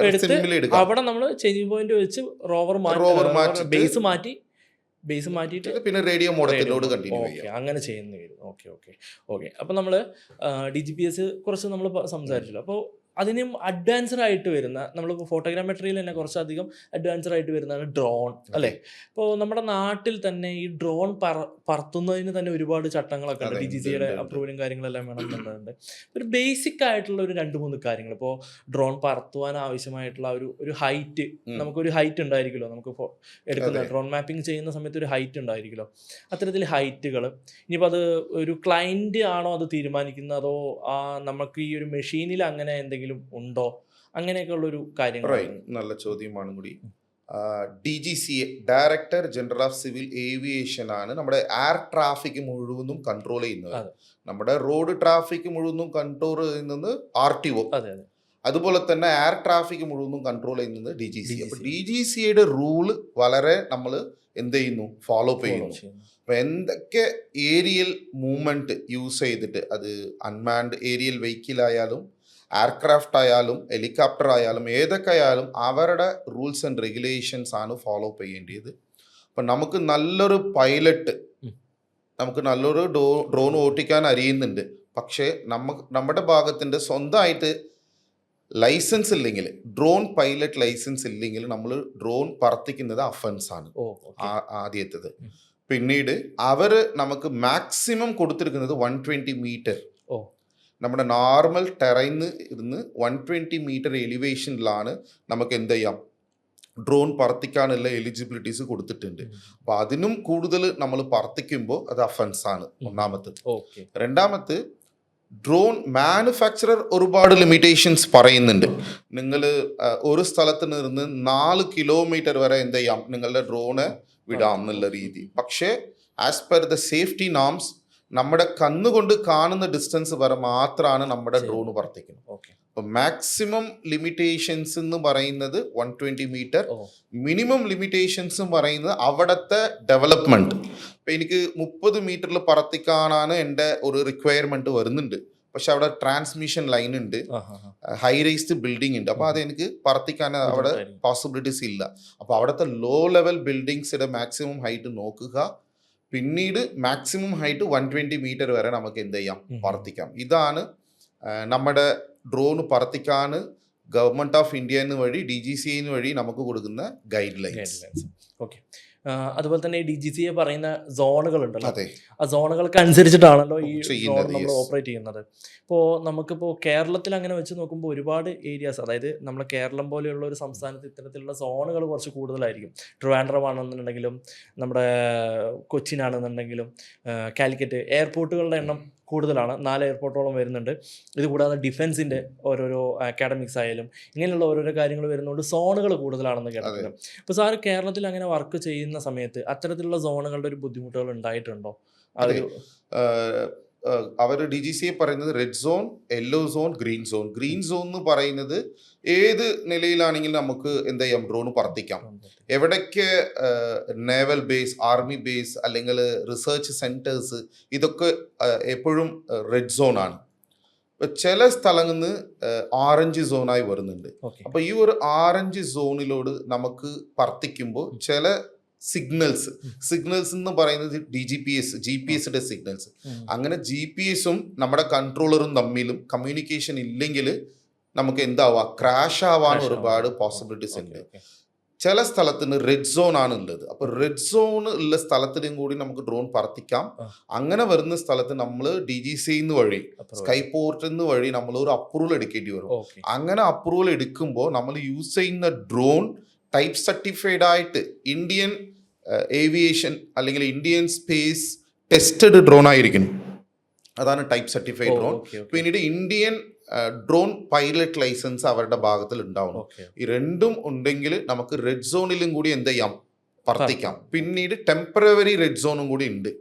എടുത്ത് സിമ്പിൾ എടുക്കാം. അവിടെ നമ്മൾ ചേഞ്ചിങ് പോയിന്റ് വെച്ച് റോവർ മാറ്റിയിട്ട് ബേസ് മാറ്റിയിട്ട് പിന്നെ റേഡിയോ മോഡത്തിലോട് കണ്ടിന്യൂ ചെയ്യാം. അങ്ങനെ ചെയ്യുന്ന വരും. ഓക്കെ അപ്പോൾ നമ്മൾ DGPS കുറച്ച് നമ്മൾ സംസാരിച്ചല്ലോ. അപ്പോൾ അതിനും അഡ്വാൻസ്ഡ് ആയിട്ട് വരുന്ന നമ്മളിപ്പോൾ ഫോട്ടോഗ്രാമെട്രിയിൽ തന്നെ കുറച്ചധികം അഡ്വാൻസ്ഡ് ആയിട്ട് വരുന്നതാണ് ഡ്രോൺ അല്ലേ. ഇപ്പോൾ നമ്മുടെ നാട്ടിൽ തന്നെ ഈ ഡ്രോൺ പറത്തുന്നതിന് തന്നെ ഒരുപാട് ചട്ടങ്ങളൊക്കെ ഉണ്ട്. DGCയുടെ അപ്രൂവലും കാര്യങ്ങളെല്ലാം വേണമെന്നുണ്ട്. ഒരു ബേസിക് ആയിട്ടുള്ള ഒരു 2-3 കാര്യങ്ങൾ. ഇപ്പോൾ ഡ്രോൺ പറത്തുവാൻ ആവശ്യമായിട്ടുള്ള ഒരു ഹൈറ്റ്, നമുക്കൊരു ഹൈറ്റ് ഉണ്ടായിരിക്കുമല്ലോ, നമുക്ക് എടുക്കുന്ന ഡ്രോൺ മാപ്പിംഗ് ചെയ്യുന്ന സമയത്ത് ഒരു ഹൈറ്റ് ഉണ്ടായിരിക്കുമല്ലോ. അത്തരത്തിൽ ഹൈറ്റുകൾ ഇനിയിപ്പോൾ അത് ഒരു ക്ലയൻറ്റ് ആണോ അത് തീരുമാനിക്കുന്നത്, അതോ നമുക്ക് ഈ ഒരു മെഷീനിൽ അങ്ങനെ എന്തെങ്കിലും ഉണ്ടോ, അങ്ങനെയൊക്കെ ഉള്ളൊരു കാര്യങ്ങൾ. നല്ല ചോദ്യമാണ് കൂടി. DGCA director general of civil aviation ആണ് നമ്മുടെ എയർ ട്രാഫിക് മുഴുവനും കൺട്രോൾ ചെയ്യുന്നത്. നമ്മുടെ റോഡ് ട്രാഫിക് മുഴുവനും കൺട്രോൾ ചെയ്യുന്നത് RTO. അതുപോലെ തന്നെ എയർ ട്രാഫിക് മുഴുവനും കൺട്രോൾ ചെയ്യുന്നത് DGCA. അപ്പൊ DGCയുടെ റൂള് വളരെ നമ്മൾ എന്ത് ചെയ്യുന്നു, ഫോളോ ചെയ്യുന്നു. അപ്പൊ എന്തൊക്കെ ഏരിയൽ മൂവ്മെന്റ് യൂസ് ചെയ്തിട്ട്, അത് അൺമാൻഡ് ഏരിയൽ വെഹിക്കിൾ ആയാലും എയർക്രാഫ്റ്റ് ആയാലും ഹെലികോപ്റ്റർ ആയാലും ഏതൊക്കെ ആയാലും അവരുടെ റൂൾസ് ആൻഡ് റെഗുലേഷൻസ് ആണ് ഫോളോ ചെയ്യേണ്ടത്. അപ്പം നമുക്ക് നല്ലൊരു പൈലറ്റ്, നമുക്ക് നല്ലൊരു ഡ്രോൺ ഓട്ടിക്കാൻ അറിയുന്നുണ്ട്, പക്ഷേ നമ്മുടെ ഭാഗത്തിൻ്റെ സ്വന്തമായിട്ട് ലൈസൻസ് ഇല്ലെങ്കിൽ, ഡ്രോൺ പൈലറ്റ് ലൈസൻസ് ഇല്ലെങ്കിൽ നമ്മൾ ഡ്രോൺ പറത്തിക്കുന്നത് അഫൻസ് ആണ് ആദ്യത്തേത്. പിന്നീട് അവർ നമുക്ക് മാക്സിമം കൊടുത്തിരിക്കുന്നത് 120 മീറ്റർ. നമ്മുടെ നോർമൽ ടെറൈന്ന് ഇരുന്ന് 120 മീറ്റർ എലിവേഷനിലാണ് നമുക്ക് എന്ത് ചെയ്യാം, ഡ്രോൺ പറത്തിക്കാനുള്ള എലിജിബിലിറ്റീസ് കൊടുത്തിട്ടുണ്ട്. അപ്പോൾ അതിനും കൂടുതൽ നമ്മൾ പറത്തിക്കുമ്പോൾ അത് അഫൻസ് ആണ് ഒന്നാമത്തെ. രണ്ടാമത്തെ, ഡ്രോൺ മാനുഫാക്ചറർ ഒരുപാട് ലിമിറ്റേഷൻസ് പറയുന്നുണ്ട്. നിങ്ങൾ ഒരു സ്ഥലത്ത് നിന്ന് 4 കിലോമീറ്റർ വരെ എന്ത് ചെയ്യാം, നിങ്ങളുടെ ഡ്രോണ് വിടാം എന്നുള്ള രീതി. പക്ഷേ as per the safety norms നമ്മുടെ കണ്ണുകൊണ്ട് കാണുന്ന ഡിസ്റ്റൻസ് വരെ മാത്രമാണ് നമ്മുടെ ഡ്രോൺ പറത്തിക്കുന്നത്. അപ്പോൾ മാക്സിമം ലിമിറ്റേഷൻസ് എന്ന് പറയുന്നത് 120 മീറ്റർ, മിനിമം ലിമിറ്റേഷൻസ് പറയുന്നത് അവിടുത്തെ ഡെവലപ്മെന്റ്. ഇപ്പം എനിക്ക് 30 മീറ്ററിൽ പറത്തിക്കാനാണ് എൻ്റെ ഒരു റിക്വയർമെന്റ് വരുന്നുണ്ട്. പക്ഷെ അവിടെ ട്രാൻസ്മിഷൻ ലൈൻ ഉണ്ട്, ഹൈ റൈസ്ഡ് ബിൽഡിംഗ് ഉണ്ട്. അപ്പോൾ അത് എനിക്ക് പറത്തിക്കാൻ അവിടെ പോസിബിലിറ്റീസ് ഇല്ല. അപ്പോൾ അവിടുത്തെ ലോ ലെവൽ ബിൽഡിങ്സിന്റെ മാക്സിമം ഹൈറ്റ് നോക്കുക. പിന്നീട് മാക്സിമം ഹൈറ്റ് 120 മീറ്റർ വരെ നമുക്ക് എന്ത് ചെയ്യാം, പറത്തിക്കാം. ഇതാണ് നമ്മുടെ ഡ്രോൺ പറത്തിക്കാൻ ഗവൺമെന്റ് ഓഫ് ഇന്ത്യ വഴി DGCA വഴി നമുക്ക് കൊടുക്കുന്ന ഗൈഡ് ലൈൻസ്. ഓക്കെ. അതുപോലെ തന്നെ DGCA പറയുന്ന സോണുകൾ ഉണ്ടല്ലോ, ആ സോണുകൾക്ക് അനുസരിച്ചിട്ടാണല്ലോ ഈ ഡ്രോൺ നമ്മൾ ഓപ്പറേറ്റ് ചെയ്യുന്നത്. ഇപ്പോൾ നമുക്കിപ്പോൾ കേരളത്തിൽ അങ്ങനെ വെച്ച് നോക്കുമ്പോൾ ഒരുപാട് ഏരിയാസ്, അതായത് നമ്മുടെ കേരളം പോലെയുള്ള ഒരു സംസ്ഥാനത്ത് ഇത്തരത്തിലുള്ള സോണുകൾ കുറച്ച് കൂടുതലായിരിക്കും. ട്രിവാൻഡ്രം ആണെന്നുണ്ടെങ്കിലും നമ്മുടെ കൊച്ചിനാണെന്നുണ്ടെങ്കിലും കാലിക്കറ്റ് എയർപോർട്ടുകളുടെ എണ്ണം കൂടുതലാണ്. 4 എയർപോർട്ടോളം വരുന്നുണ്ട്. ഇത് കൂടാതെ ഡിഫൻസിൻ്റെ ഓരോരോ അക്കാഡമിക്സ് ആയാലും ഇങ്ങനെയുള്ള ഓരോരോ കാര്യങ്ങൾ വരുന്നതുകൊണ്ട് സോണുകൾ കൂടുതലാണെന്ന് കേട്ടിട്ടുണ്ട്. അപ്പോൾ സാറ് കേരളത്തിൽ അങ്ങനെ വർക്ക് ചെയ്യുന്ന സമയത്ത് അത്തരത്തിലുള്ള സോണുകളുടെ ഒരു ബുദ്ധിമുട്ടുകൾ ഉണ്ടായിട്ടുണ്ടോ? അവർ DGCA പറയുന്നത് red zone, yellow zone, green zone. Green zone എന്ന് പറയുന്നത് ഏത് നിലയിലാണെങ്കിലും നമുക്ക് എന്ത് ചെയ്യാം, ഡ്രോൺ പറത്തിക്കാം. എവിടേക്ക് നേവൽ ബേസ്, ആർമി ബേസ് അല്ലെങ്കിൽ റിസർച്ച് സെന്റേഴ്സ്, ഇതൊക്കെ എപ്പോഴും റെഡ് സോൺ ആണ്. ചില സ്ഥലങ്ങളിൽ ഓറഞ്ച് സോണായി വരുന്നുണ്ട്. അപ്പൊ ഈ ഒരു ഓറഞ്ച് സോണിലോട് നമുക്ക് പറത്തിക്കുമ്പോൾ ചില സിഗ്നൽസ് എന്ന് പറയുന്നത് GPS സിഗ്നൽസ്. അങ്ങനെ GPS-ഉം നമ്മുടെ കൺട്രോളറും തമ്മിലും കമ്മ്യൂണിക്കേഷൻ ഇല്ലെങ്കിൽ നമുക്ക് എന്താവാ, ക്രാഷ് ആവാൻ ഒരുപാട് പോസിബിലിറ്റീസ് ഉണ്ട്. ചില സ്ഥലത്തിന് റെഡ് സോൺ ആണ് ഉള്ളത്. അപ്പൊ റെഡ് സോൺ ഉള്ള സ്ഥലത്തിനും കൂടി നമുക്ക് ഡ്രോൺ പറത്തിക്കാം. അങ്ങനെ വരുന്ന സ്ഥലത്ത് നമ്മൾ DGCA വഴി, സ്കൈപോർട്ട് വഴി നമ്മൾ ഒരു അപ്രൂവൽ എടുക്കേണ്ടി വരും. അങ്ങനെ അപ്രൂവൽ എടുക്കുമ്പോൾ നമ്മൾ യൂസ് ചെയ്യുന്ന ഡ്രോൺ ടൈപ്പ് സർട്ടിഫൈഡ് ആയിട്ട് ഇന്ത്യൻ ഏവിയേഷൻ അല്ലെങ്കിൽ ഇന്ത്യൻ സ്പേസ് ടെസ്റ്റഡ് ഡ്രോൺ ആയിരിക്കും. അതാണ് ടൈപ്പ് സർട്ടിഫൈഡ് ഡ്രോൺ. പിന്നീട് ഇന്ത്യൻ ഡ്രോൺ പൈലറ്റ് ലൈസൻസ് അവരുടെ ഭാഗത്തിൽ ഉണ്ടാവണം. ഈ രണ്ടും ഉണ്ടെങ്കിൽ നമുക്ക് റെഡ് സോണിലും കൂടി എന്ത് ചെയ്യാം, പറത്തിക്കാം. പിന്നീട് ടെമ്പററി റെഡ് സോണും കൂടി ഉണ്ട്.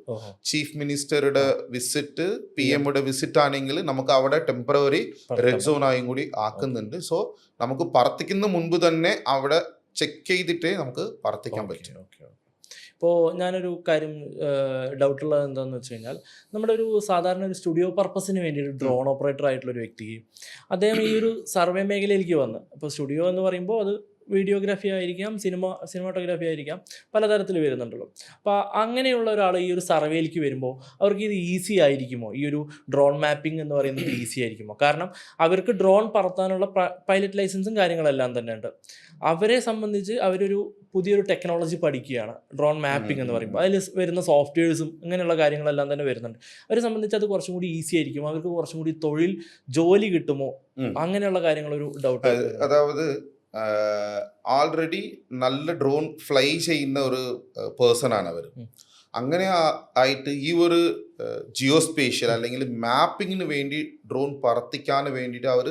ചീഫ് മിനിസ്റ്ററുടെ വിസിറ്റ്, PM-യുടെ വിസിറ്റ് ആണെങ്കിൽ നമുക്ക് അവിടെ ടെമ്പററി റെഡ് സോണായും കൂടി ആക്കുന്നുണ്ട്. സോ നമുക്ക് പറത്തിക്കുന്ന മുൻപ് തന്നെ അവിടെ ചെക്ക് ചെയ്തിട്ടേ നമുക്ക് പറത്തിക്കാൻ പറ്റും. ഇപ്പോൾ ഞാനൊരു കാര്യം ഡൗട്ടുള്ളത് എന്താണെന്ന് വെച്ച് കഴിഞ്ഞാൽ, നമ്മുടെ ഒരു സാധാരണ ഒരു സ്റ്റുഡിയോ പർപ്പസിന് വേണ്ടി ഒരു ഡ്രോൺ ഓപ്പറേറ്റർ ആയിട്ടുള്ള ഒരു വ്യക്തിക്ക് അദ്ദേഹം ഈ ഒരു സർവേ മേഖലയിലേക്ക് വന്ന്, അപ്പോൾ സ്റ്റുഡിയോ എന്ന് പറയുമ്പോൾ അത് വീഡിയോഗ്രാഫി ആയിരിക്കാം, സിനിമാറ്റോഗ്രാഫി ആയിരിക്കാം, പലതരത്തിൽ വരുന്നുണ്ടല്ലോ. അപ്പോൾ അങ്ങനെയുള്ള ഒരാൾ ഈ ഒരു സർവേയിലേക്ക് വരുമ്പോൾ അവർക്ക് ഇത് ഈസി ആയിരിക്കുമോ? ഈ ഒരു ഡ്രോൺ മാപ്പിംഗ് എന്ന് പറയുന്നത് ഈസി ആയിരിക്കുമോ? കാരണം അവർക്ക് ഡ്രോൺ പറത്താനുള്ള പൈലറ്റ് ലൈസൻസും കാര്യങ്ങളെല്ലാം തന്നെ ഉണ്ട്. അവരെ സംബന്ധിച്ച് അവരൊരു പുതിയൊരു ടെക്നോളജി പഠിക്കുകയാണ്, ഡ്രോൺ മാപ്പിംഗ് എന്ന് പറയുമ്പോൾ. അതിൽ വരുന്ന സോഫ്റ്റ്വെയർസും ഇങ്ങനെയുള്ള കാര്യങ്ങളെല്ലാം തന്നെ വരുന്നുണ്ട്. അവരെ സംബന്ധിച്ച് അത് കുറച്ചും കൂടി ഈസി ആയിരിക്കും, അവർക്ക് കുറച്ചും കൂടി ജോലി കിട്ടുമോ, അങ്ങനെയുള്ള കാര്യങ്ങളൊരു ഡൗട്ട്. അതായത് ആൾറെഡി നല്ല ഡ്രോൺ ഫ്ലൈ ചെയ്യുന്ന ഒരു പേഴ്സൺ ആണ് അവർ. അങ്ങനെ ആയിട്ട് ഈ ഒരു ജിയോസ്പേഷ്യൽ അല്ലെങ്കിൽ മാപ്പിങ്ങിന് വേണ്ടി ഡ്രോൺ പറത്തിക്കാൻ വേണ്ടിയിട്ട് അവർ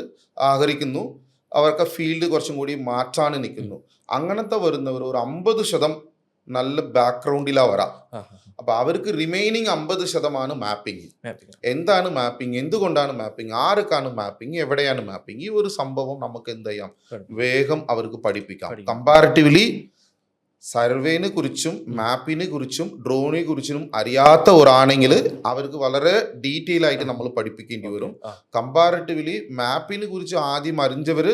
ആഗ്രഹിക്കുന്നു. അവർക്ക് ഫീൽഡ് കുറച്ചും കൂടി മാറ്റാൻ നിൽക്കുന്നു. അങ്ങനത്തെ വരുന്നവർ ഒരു 50% നല്ല ബാക്ക്ഗ്രൗണ്ടിലാണ് വരാം. അപ്പോൾ അവർക്ക് റിമൈനിങ് 50% മാപ്പിംഗ്. എന്താണ് മാപ്പിംഗ്, എന്തുകൊണ്ടാണ് മാപ്പിംഗ്, ആർക്കാണ് മാപ്പിംഗ്, എവിടെയാണ് മാപ്പിംഗ്, ഈ ഒരു സംഭവം നമുക്ക് എന്ത് ചെയ്യാം, വേഗം അവർക്ക് പഠിപ്പിക്കാം. കമ്പാരിറ്റീവ്ലി സർവേനെ കുറിച്ചും മാപ്പിനെ കുറിച്ചും ഡ്രോണിനെ കുറിച്ചും അറിയാത്ത ഒരാണെങ്കിൽ അവർക്ക് വളരെ ഡീറ്റെയിൽ ആയിട്ട് നമ്മൾ പഠിപ്പിക്കേണ്ടി വരും. കമ്പാരിറ്റീവ്ലി മാപ്പിനെ കുറിച്ച് ആദ്യം അറിഞ്ഞവർ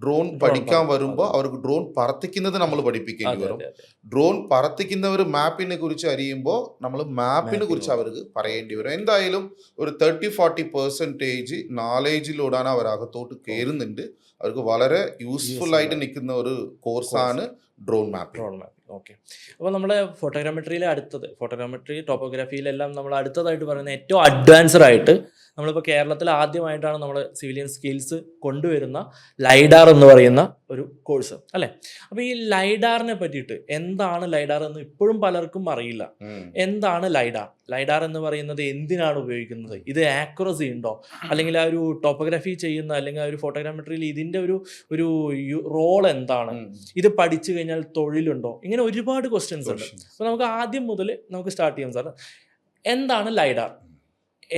ഡ്രോൺ പഠിക്കാൻ വരുമ്പോൾ അവർക്ക് ഡ്രോൺ പറത്തിക്കുന്നത് നമ്മൾ പഠിപ്പിക്കേണ്ടി വരും. ഡ്രോൺ പറത്തിക്കുന്നവർ മാപ്പിനെ കുറിച്ച് അറിയുമ്പോൾ നമ്മൾ മാപ്പിനെ കുറിച്ച് അവർക്ക് പറയേണ്ടി വരും. എന്തായാലും ഒരു 30-40% നോളേജിലൂടെയാണ് അവർ അകത്തോട്ട് കയറുന്നുണ്ട്. അവർക്ക് വളരെ യൂസ്ഫുൾ ആയിട്ട് നിൽക്കുന്ന ഒരു കോഴ്സാണ് ഡ്രോൺ മാപ്പിംഗ്. ഓക്കെ. അപ്പോൾ നമ്മുടെ ഫോട്ടോഗ്രാമെട്രി ടോപ്പോഗ്രാഫിയിലെല്ലാം നമ്മൾ അടുത്തതായിട്ട് പറയുന്ന ഏറ്റവും അഡ്വാൻസ്ഡ് ആയിട്ട് നമ്മളിപ്പോൾ കേരളത്തിൽ ആദ്യമായിട്ടാണ് നമ്മൾ സിവിലിയൻ സ്കിൽസ് കൊണ്ടുവരുന്ന ലൈഡാർ എന്ന് പറയുന്ന ഒരു കോഴ്സ് അല്ലേ? അപ്പോൾ ഈ ലൈഡാറിനെ പറ്റിയിട്ട്, എന്താണ് ലൈഡാർ എന്ന് ഇപ്പോഴും പലർക്കും അറിയില്ല. എന്താണ് ലൈഡാർ എന്ന് പറയുന്നത്, എന്തിനാണ് ഉപയോഗിക്കുന്നത്, ഇത് ആക്യുറസി ഉണ്ടോ, അല്ലെങ്കിൽ ആ ഒരു ടോപ്പോഗ്രാഫി ചെയ്യുന്ന അല്ലെങ്കിൽ ആ ഒരു ഫോട്ടോഗ്രാമെട്രിയിൽ ഇതിൻ്റെ ഒരു റോൾ എന്താണ്, ഇത് പഠിച്ചു കഴിഞ്ഞാൽ തൊഴിലുണ്ടോ, ഇങ്ങനെ ഒരുപാട് ക്വസ്റ്റ്യൻസ് ഉണ്ട്. അപ്പോൾ നമുക്ക് ആദ്യം മുതൽ നമുക്ക് സ്റ്റാർട്ട് ചെയ്യാം സാർ. എന്താണ് ലൈഡാർ,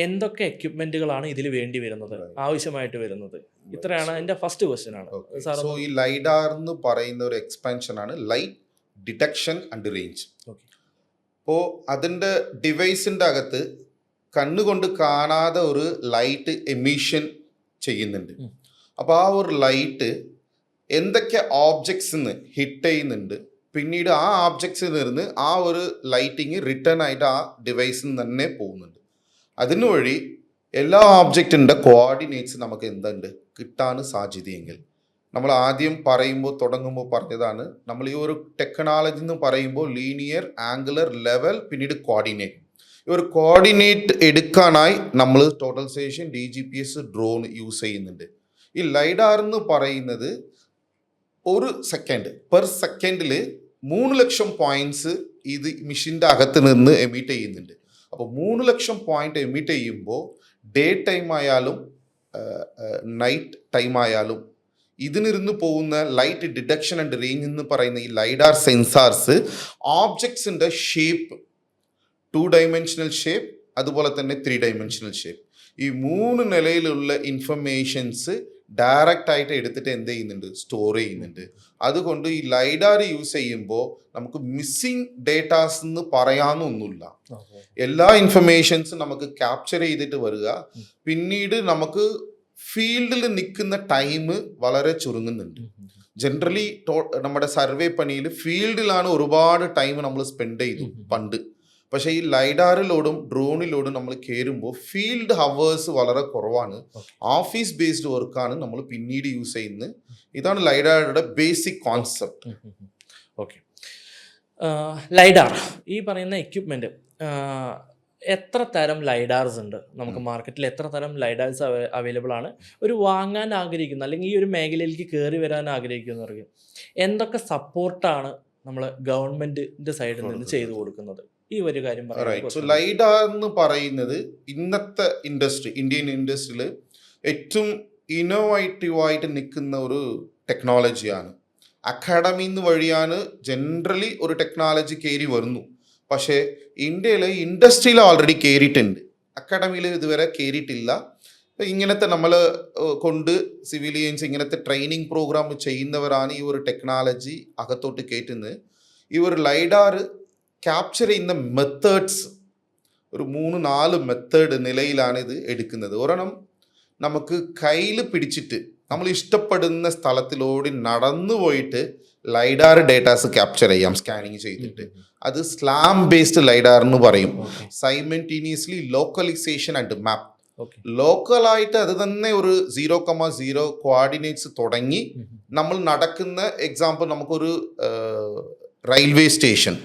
എന്തൊക്കെ എക്യുപ്മെന്റുകളാണ് ഇതിൽ വേണ്ടി വരുന്നത്, ആവശ്യമായിട്ട് വരുന്നത്? ഇത്രയാണ് എൻ്റെ ഫസ്റ്റ് ക്വസ്റ്റ്യൻ ആണ് സാർ. സോ ഈ ലൈഡാർ എന്ന് പറയുന്ന ഒരു എക്സ്പാൻഷൻ ആണ് ലൈറ്റ് ഡിറ്റക്ഷൻ ആൻഡ് റേഞ്ച്. അപ്പോൾ അതിൻ്റെ ഡിവൈസിൻ്റെ അകത്ത് കണ്ണുകൊണ്ട് കാണാതെ ഒരു ലൈറ്റ് എമിഷൻ ചെയ്യുന്നുണ്ട്. അപ്പോൾ ആ ഒരു ലൈറ്റ് എന്തൊക്കെ ഓബ്ജക്ട്സിന്ന് ഹിറ്റ് ചെയ്യുന്നുണ്ട്, പിന്നീട് ആ ഓബ്ജക്ട്സിൽ നിന്ന് ആ ഒരു ലൈറ്റിങ് റിട്ടേൺ ആയിട്ട് ആ ഡിവൈസിൽ നിന്ന് തന്നെ പോകുന്നുണ്ട്. അതിനു വഴി എല്ലാ ഓബ്ജക്റ്റിൻ്റെ കോർഡിനേറ്റ്സ് നമുക്ക് എന്തുണ്ട് കിട്ടാൻ സാധ്യതയെങ്കിൽ, നമ്മൾ ആദ്യം തുടങ്ങുമ്പോൾ പറഞ്ഞതാണ്, നമ്മൾ ഈ ഒരു ടെക്നോളജി എന്ന് പറയുമ്പോൾ ലീനിയർ, ആംഗുലർ, ലെവൽ, പിന്നീട് കോർഡിനേറ്റ്. ഈ ഒരു കോർഡിനേറ്റ് എടുക്കാനായി നമ്മൾ ടോട്ടലൈസേഷൻ DGPS ഡ്രോൺ യൂസ് ചെയ്യുന്നുണ്ട്. ഈ ലൈഡാർ എന്ന് പറയുന്നത് ഒരു പെർ സെക്കൻഡിൽ 3 ലക്ഷം പോയിന്റ്സ് ഇത് മെഷീൻ്റെ അകത്ത് നിന്ന് എമിറ്റ് ചെയ്യുന്നുണ്ട്. അപ്പോൾ 3 ലക്ഷം പോയിന്റ് എമിറ്റ് ചെയ്യുമ്പോൾ ഡേ ടൈം ആയാലും നൈറ്റ് ടൈം ആയാലും ഇതിനിരുന്ന് പോകുന്ന ലൈറ്റ് ഡിറ്റക്ഷൻ ആൻഡ് റേഞ്ച് എന്ന് പറയുന്ന ഈ ലൈഡാർ സെൻസാർസ് ഓബ്ജക്ട്സിൻ്റെ ഷേപ്പ്, 2 ഡൈമെൻഷണൽ ഷേപ്പ്, അതുപോലെ തന്നെ 3 ഡൈമെൻഷണൽ ഷേപ്പ്, ഈ 3 നിലയിലുള്ള ഇൻഫർമേഷൻസ് ഡയറക്റ്റ് ആയിട്ട് എടുത്തിട്ട് എന്ത് ചെയ്യുന്നുണ്ട്, സ്റ്റോർ ചെയ്യുന്നുണ്ട്. അതുകൊണ്ട് ഈ ലൈഡാർ യൂസ് ചെയ്യുമ്പോൾ നമുക്ക് മിസ്സിങ് ഡേറ്റാസ് എന്ന് പറയാനൊന്നുമില്ല. എല്ലാ ഇൻഫർമേഷൻസും നമുക്ക് ക്യാപ്ചർ ചെയ്തിട്ട് വരിക. പിന്നീട് നമുക്ക് ഫീൽഡിൽ നിൽക്കുന്ന ടൈം വളരെ ചുരുങ്ങുന്നുണ്ട്. ജനറലി നമ്മുടെ സർവേ പണിയിൽ ഫീൽഡിലാണ് ഒരുപാട് ടൈം നമ്മൾ സ്പെൻഡ് ചെയ്തു പണ്ട്. പക്ഷേ ഈ ലൈഡാറിലോടും ഡ്രോണിലോടും നമ്മൾ കയറുമ്പോൾ ഫീൽഡ് ഹവേഴ്സ് വളരെ കുറവാണ്. ഓഫീസ് ബേസ്ഡ് വർക്കാണ് നമ്മൾ പിന്നീട് യൂസ് ചെയ്യുന്നത്. ഇതാണ് ലൈഡാറുടെ ബേസിക് കോൺസെപ്റ്റ്. ഓക്കെ. ലൈഡാർ ഈ പറയുന്ന എക്യുപ്മെൻറ്റ്, എത്ര തരം ലൈഡാർസ് ഉണ്ട് നമുക്ക് മാർക്കറ്റിൽ? എത്ര തരം ലൈഡാർസ് അവൈലബിൾ ആണ്? ഒരു വാങ്ങാൻ ആഗ്രഹിക്കുന്ന അല്ലെങ്കിൽ ഈ ഒരു മേഖലയിലേക്ക് കയറി വരാൻ ആഗ്രഹിക്കുന്നവർക്ക് എന്തൊക്കെ സപ്പോർട്ടാണ് നമ്മൾ ഗവൺമെൻറ്റിൻ്റെ സൈഡിൽ നിന്ന് ചെയ്തു കൊടുക്കുന്നത്? ഈ ഒരു കാര്യം പറയാം. ലൈഡാർ എന്ന് പറയുന്നത് ഇന്നത്തെ ഇന്ത്യൻ ഇൻഡസ്ട്രിയിൽ ഏറ്റവും ഇന്നോവേറ്റീവായിട്ട് നിൽക്കുന്ന ഒരു ടെക്നോളജിയാണ്. അക്കാഡമി വഴിയാണ് ജനറലി ഒരു ടെക്നോളജി കയറി വരുന്നു. പക്ഷേ ഇന്ത്യയിൽ ഇൻഡസ്ട്രിയിൽ ഓൾറെഡി കയറിയിട്ടുണ്ട്, അക്കാഡമിയിൽ ഇതുവരെ കയറിയിട്ടില്ല. ഇങ്ങനത്തെ നമ്മൾ കൊണ്ട് സിവിലിയൻസ് ഇങ്ങനത്തെ ട്രെയിനിങ് പ്രോഗ്രാം ചെയ്യുന്നവരാണ് ഈ ഒരു ടെക്നോളജി അകത്തോട്ട് കയറ്റുന്നത്. ഈ ഒരു ലൈഡാർ ക്യാപ്ചർ ചെയ്യുന്ന മെത്തേഡ്സ് ഒരു 3-4 മെത്തേഡ് നിലയിലാണ് ഇത് എടുക്കുന്നത്. ഒരെണ്ണം നമുക്ക് കയ്യിൽ പിടിച്ചിട്ട് നമ്മൾ ഇഷ്ടപ്പെടുന്ന സ്ഥലത്തിലൂടെ നടന്നു പോയിട്ട് ലൈഡാർ ഡേറ്റാസ് ക്യാപ്ചർ ചെയ്യാം സ്കാനിങ് ചെയ്തിട്ട്. അത് സ്ലാം ബേസ്ഡ് ലൈഡാർ എന്ന് പറയും. സൈമൾട്ടേനിയസ്ലി ലോക്കലൈസേഷൻ ആൻഡ് മാപ്പ്. ലോക്കലായിട്ട് അത് തന്നെ ഒരു 0,0 കോർഡിനേറ്റ്സ് തുടങ്ങി നമ്മൾ നടക്കുന്ന എക്സാമ്പിൾ നമുക്കൊരു റെയിൽവേ സ്റ്റേഷൻ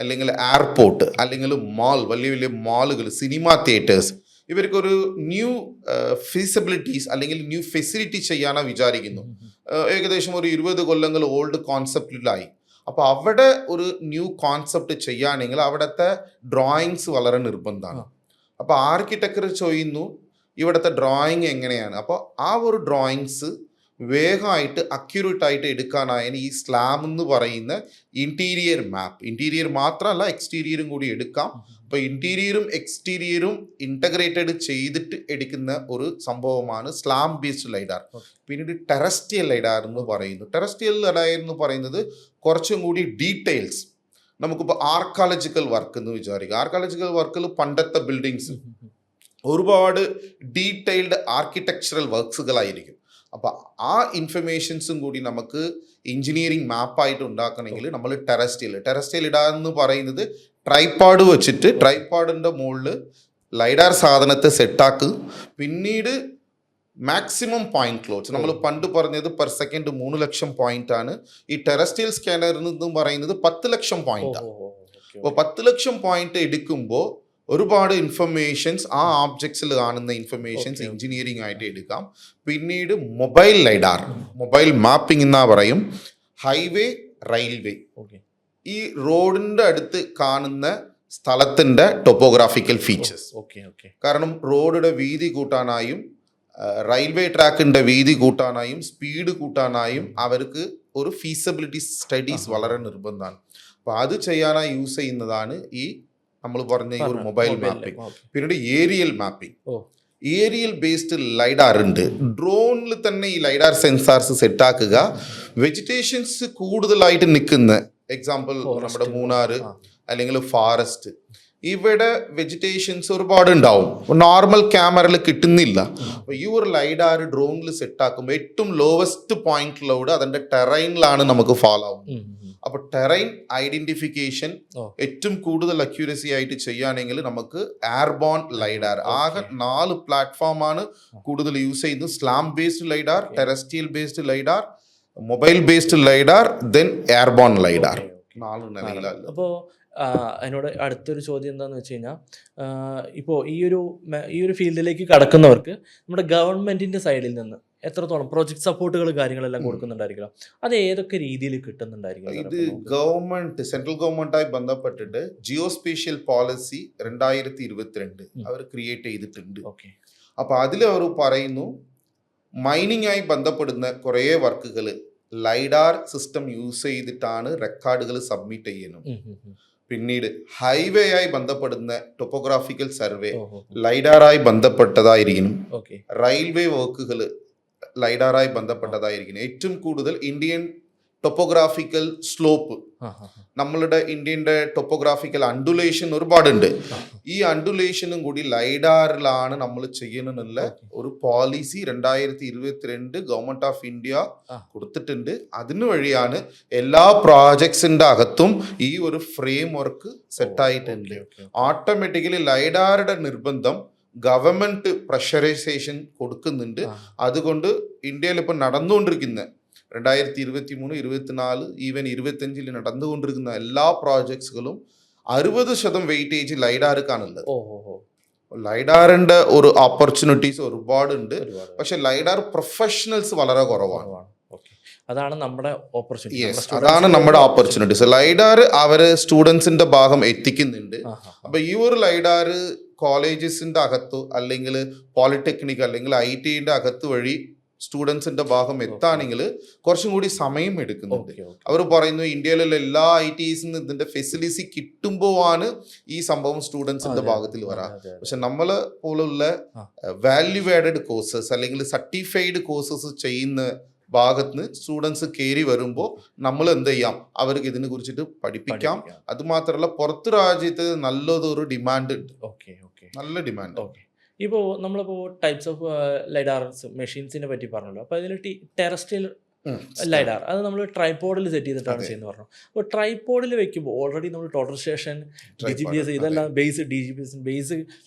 അല്ലെങ്കിൽ എയർപോർട്ട് അല്ലെങ്കിൽ മാൾ, വലിയ വലിയ മാളുകൾ, സിനിമ തിയേറ്റേഴ്സ്, ഇവർക്കൊരു ന്യൂ ഫീസിബിലിറ്റീസ് അല്ലെങ്കിൽ ന്യൂ ഫെസിലിറ്റി ചെയ്യാനാണ് വിചാരിക്കുന്നു. ഏകദേശം ഒരു 20 കൊല്ലങ്ങൾ ഓൾഡ് കോൺസെപ്റ്റിലായി. അപ്പോൾ അവിടെ ഒരു ന്യൂ കോൺസെപ്റ്റ് ചെയ്യുകയാണെങ്കിൽ അവിടുത്തെ ഡ്രോയിങ്സ് വളരെ നിർബന്ധമാണ്. അപ്പോൾ ആർക്കിടെക്ചർ ചെയ്യുന്നു ഇവിടുത്തെ ഡ്രോയിങ് എങ്ങനെയാണ്. അപ്പോൾ ആ ഒരു ഡ്രോയിങ്സ് വേഗമായിട്ട് അക്യുറേറ്റ് ആയിട്ട് എടുക്കാനായാണ് ഈ സ്ലാം എന്ന് പറയുന്ന ഇൻറ്റീരിയർ മാപ്പ്. ഇൻറ്റീരിയർ മാത്രമല്ല എക്സ്റ്റീരിയറും കൂടി എടുക്കാം. അപ്പോൾ ഇൻറ്റീരിയറും എക്സ്റ്റീരിയറും ഇൻ്റഗ്രേറ്റഡ് ചെയ്തിട്ട് എടുക്കുന്ന ഒരു സംഭവമാണ് സ്ലാം ബേസ്ഡ് ലൈഡാർ. പിന്നീട് ടെറസ്ട്രിയൽ ലൈഡാർ എന്ന് പറയുന്നു. ടെറസ്ട്രിയൽ ലൈഡാർ എന്ന് പറയുന്നത് കുറച്ചും കൂടി ഡീറ്റെയിൽസ്. നമുക്കിപ്പോൾ ആർക്കാളജിക്കൽ വർക്ക് എന്ന് വിചാരിക്കുക. ആർക്കാളജിക്കൽ വർക്കിൽ പണ്ടത്തെ ബിൽഡിങ്സ് ഒരുപാട് ഡീറ്റെയിൽഡ് ആർക്കിടെക്ചറൽ വർക്ക്സുകളായിരിക്കും. അപ്പോൾ ആ ഇൻഫർമേഷൻസും കൂടി നമുക്ക് എഞ്ചിനീയറിംഗ് മാപ്പായിട്ട് ഉണ്ടാക്കണമെങ്കിൽ നമ്മൾ ടെറസ്ട്രിയൽ ഇടാന്ന് പറയുന്നത് ട്രൈപാഡ് വെച്ചിട്ട് ട്രൈപാഡിൻ്റെ മുകളിൽ ലൈഡാർ സാധനത്തെ സെറ്റാക്കും. പിന്നീട് മാക്സിമം പോയിന്റ് ക്ലോസ് നമ്മൾ പണ്ട് പറഞ്ഞത് പെർ സെക്കൻഡ് 3 ലക്ഷം പോയിന്റ് ആണ്. ഈ ടെറസ്ട്രിയൽ സ്കാനർ എന്ന് പറയുന്നത് 10 ലക്ഷം പോയിന്റ് ആണ്. അപ്പോൾ 10 ലക്ഷം പോയിന്റ് എടുക്കുമ്പോൾ ഒരുപാട് ഇൻഫർമേഷൻസ്, ആ ഓബ്ജക്ട്സിൽ കാണുന്ന ഇൻഫർമേഷൻസ് എഞ്ചിനീയറിംഗ് ആയിട്ട് എടുക്കാം. പിന്നീട് മൊബൈൽ ലൈഡാർ, മൊബൈൽ മാപ്പിംഗ് എന്നാ പറയും. ഹൈവേ, റെയിൽവേ, ഈ റോഡിൻ്റെ അടുത്ത് കാണുന്ന സ്ഥലത്തിൻ്റെ ടോപ്പോഗ്രാഫിക്കൽ ഫീച്ചേഴ്സ്. കാരണം റോഡിൻ്റെ വീതി കൂട്ടാനായും റെയിൽവേ ട്രാക്കിൻ്റെ വീതി കൂട്ടാനായും സ്പീഡ് കൂട്ടാനായും അവർക്ക് ഒരു ഫീസിബിലിറ്റി സ്റ്റഡീസ് വളരെ നിർബന്ധമാണ്. അപ്പോൾ അത് ചെയ്യാനായി യൂസ് ചെയ്യുന്നതാണ് ഈ നമ്മൾ പറഞ്ഞ ഈ ഒരു മൊബൈൽ മാപ്പിംഗ്. പിന്നീട് aerial mapping. Aerial based lidar ഉണ്ട്. ഡ്രോണിൽ തന്നെ ഈ ലൈഡാർ സെൻസാർസ് സെറ്റാക്കുക. വെജിറ്റേഷൻസ് കൂടുതലായിട്ട് നിൽക്കുന്ന എക്സാമ്പിൾ നമ്മുടെ മൂന്നാർ അല്ലെങ്കിൽ ഫോറസ്റ്റ്, ഇവിടെ വെജിറ്റേഷൻസ് ഒരുപാട് ഉണ്ടാവും, നോർമൽ ക്യാമറയിൽ കിട്ടുന്നില്ല. അപ്പോൾ ഈ ഒരു ലൈഡാർ ഡ്രോണിൽ സെറ്റാക്കുമ്പോൾ ഏറ്റവും ലോവസ്റ്റ് പോയിന്റിലൂടെ അതിൻ്റെ ടെറൈനിലാണ് നമുക്ക് ഫോളോ ആവുന്നത്. അപ്പോൾ ടെറൈൻ ഐഡന്റിഫിക്കേഷൻ ഏറ്റവും കൂടുതൽ അക്യൂരസി ആയിട്ട് ചെയ്യുകയാണെങ്കിൽ നമുക്ക് എയർബോൺ ലൈഡാർ, ആകെ 4 പ്ലാറ്റ്ഫോമാണ് കൂടുതൽ യൂസ് ചെയ്യുന്നത്. Slam based ലൈഡാർ, terrestrial based ലൈഡാർ, mobile based ലൈഡാർ, then airborne ലൈഡാർ. 4 നിലയിലാണ്. അപ്പോൾ അതിനോട് അടുത്തൊരു ചോദ്യം എന്താണെന്ന് വെച്ച് കഴിഞ്ഞാൽ, ഇപ്പോൾ ഈ ഒരു ഫീൽഡിലേക്ക് കടക്കുന്നവർക്ക് നമ്മുടെ ഗവൺമെൻറ്റിൻ്റെ സൈഡിൽ നിന്ന് എത്രത്തോളം പ്രോജക്ട് സപ്പോർട്ടുകൾ കാര്യങ്ങളെല്ലാം കൊടുക്കുന്നുണ്ടായിരിക്കണം, അത് ഏതൊക്കെ രീതിയിൽ കിട്ടുന്നുണ്ടായിരിക്കും? ഇത് ഗവൺമെന്റ്, സെൻട്രൽ ഗവൺമെന്റായി ബന്ധപ്പെട്ടിട്ട് ജിയോസ്പേഷ്യൽ പോളിസി 2022 അവർ ക്രിയേറ്റ് ചെയ്തിട്ടുണ്ട്. അപ്പോൾ അതിൽ അവർ പറയുന്നു മൈനിങ് ആയി ബന്ധപ്പെടുന്ന കുറേ വർക്കുകൾ ലൈഡാർ സിസ്റ്റം യൂസ് ചെയ്തിട്ടാണ് റെക്കോർഡുകൾ സബ്മിറ്റ് ചെയ്യുന്നത്. പിന്നീട് ഹൈവേ ആയി ബന്ധപ്പെടുന്ന ടോപ്പോഗ്രാഫിക്കൽ സർവേ ലൈഡാറായി ബന്ധപ്പെട്ടതായിരിക്കണം. റെയിൽവേ വർക്കുകൾ ലൈഡാറായി ബന്ധപ്പെട്ടതായിരിക്കണം. ഏറ്റവും കൂടുതൽ ഇന്ത്യൻ ടോപ്പോഗ്രാഫിക്കൽ സ്ലോപ്പ്, നമ്മളുടെ ഇന്ത്യൻ്റെ ടോപ്പോഗ്രാഫിക്കൽ അണ്ടുലേഷൻ ഒരുപാടുണ്ട്. ഈ അണ്ടുലേഷനും കൂടി ലൈഡാറിലാണ് നമ്മൾ ചെയ്യണമെന്നുള്ള ഒരു പോളിസി 2022 ഗവൺമെന്റ് ഓഫ് ഇന്ത്യ കൊടുത്തിട്ടുണ്ട്. അതിനു വഴിയാണ് എല്ലാ പ്രോജക്ട്സിന്റെ അകത്തും ഈ ഒരു ഫ്രെയിം വർക്ക് സെറ്റായിട്ടുണ്ട്. ഓട്ടോമാറ്റിക്കലി ലൈഡാറുടെ നിർബന്ധം ഗവൺമെന്റ് പ്രഷറൈസേഷൻ കൊടുക്കുന്നുണ്ട്. അതുകൊണ്ട് ഇന്ത്യയിൽ ഇപ്പം നടന്നുകൊണ്ടിരിക്കുന്ന 2023, 24, ഈവൻ 25 നടന്നുകൊണ്ടിരിക്കുന്ന എല്ലാ പ്രോജക്ട്സുകളും 60% വെയിറ്റേജ് ലൈഡാർക്കാണുള്ളത്. ലൈഡാറിന്റെ ഒരു ഓപ്പർച്യൂണിറ്റീസ് ഒരുപാടുണ്ട്. പക്ഷെ ലൈഡാർ പ്രൊഫഷണൽസ് വളരെ കുറവാണ്. അതാണ് നമ്മുടെ ഓപ്പർച്യൂണിറ്റി. അതാണ് നമ്മുടെ ഓപ്പർച്യൂണിറ്റീസ്. ലൈഡാർ അവര് സ്റ്റുഡൻസിന്റെ ഭാഗം എത്തിക്കുന്നുണ്ട്. അപ്പൊ ഈ ഒരു ലൈഡാർ കോളേജസിന്റെ അകത്ത് അല്ലെങ്കിൽ പോളിടെക്നിക് അല്ലെങ്കിൽ IT അകത്ത് വഴി സ്റ്റുഡൻസിന്റെ ഭാഗം എത്താണെങ്കിൽ കുറച്ചും കൂടി സമയം എടുക്കുന്നുണ്ട്. അവർ പറയുന്നു ഇന്ത്യയിലുള്ള എല്ലാ ITs ഇതിന്റെ ഫെസിലിറ്റി കിട്ടുമ്പോഴാണ് ഈ സംഭവം സ്റ്റുഡൻസിന്റെ ഭാഗത്തിൽ വരാം. പക്ഷെ നമ്മളെ പോലുള്ള വാല്യൂ ആഡഡ് കോഴ്സസ് അല്ലെങ്കിൽ സർട്ടിഫൈഡ് കോഴ്സസ് ചെയ്യുന്ന ഭാഗത്ത് നിന്ന് സ്റ്റുഡൻസ് കയറി വരുമ്പോൾ നമ്മൾ എന്ത് ചെയ്യാം, അവർക്ക് ഇതിനെ കുറിച്ചിട്ട് പഠിപ്പിക്കാം. അത് മാത്രമല്ല പുറത്തു രാജ്യത്ത് നല്ലതൊരു ഡിമാൻഡ് ഉണ്ട്, ഓക്കെ ഓക്കെ നല്ല ഡിമാൻഡ്. ഓക്കെ. ഇപ്പോൾ നമ്മളിപ്പോൾ ടൈപ്സ് ഓഫ് ലൈഡാർസ് മെഷീൻസിനെ പറ്റി പറഞ്ഞല്ലോ. അപ്പോൾ അതിൽ ടെറസ്ട്രിയൽ ലൈഡാർ അത് നമ്മൾ ട്രൈപോഡിൽ സെറ്റ് ചെയ്തിട്ടാണ് ചെയ്യുന്നത് പറഞ്ഞു. അപ്പോൾ ട്രൈപോഡിൽ വെക്കുമ്പോൾ ഓൾറെഡി നമ്മൾ ടോട്ടൽ സ്റ്റേഷൻ, DGPS ഇതെല്ലാം ബേസ്, DGPS ബേസ്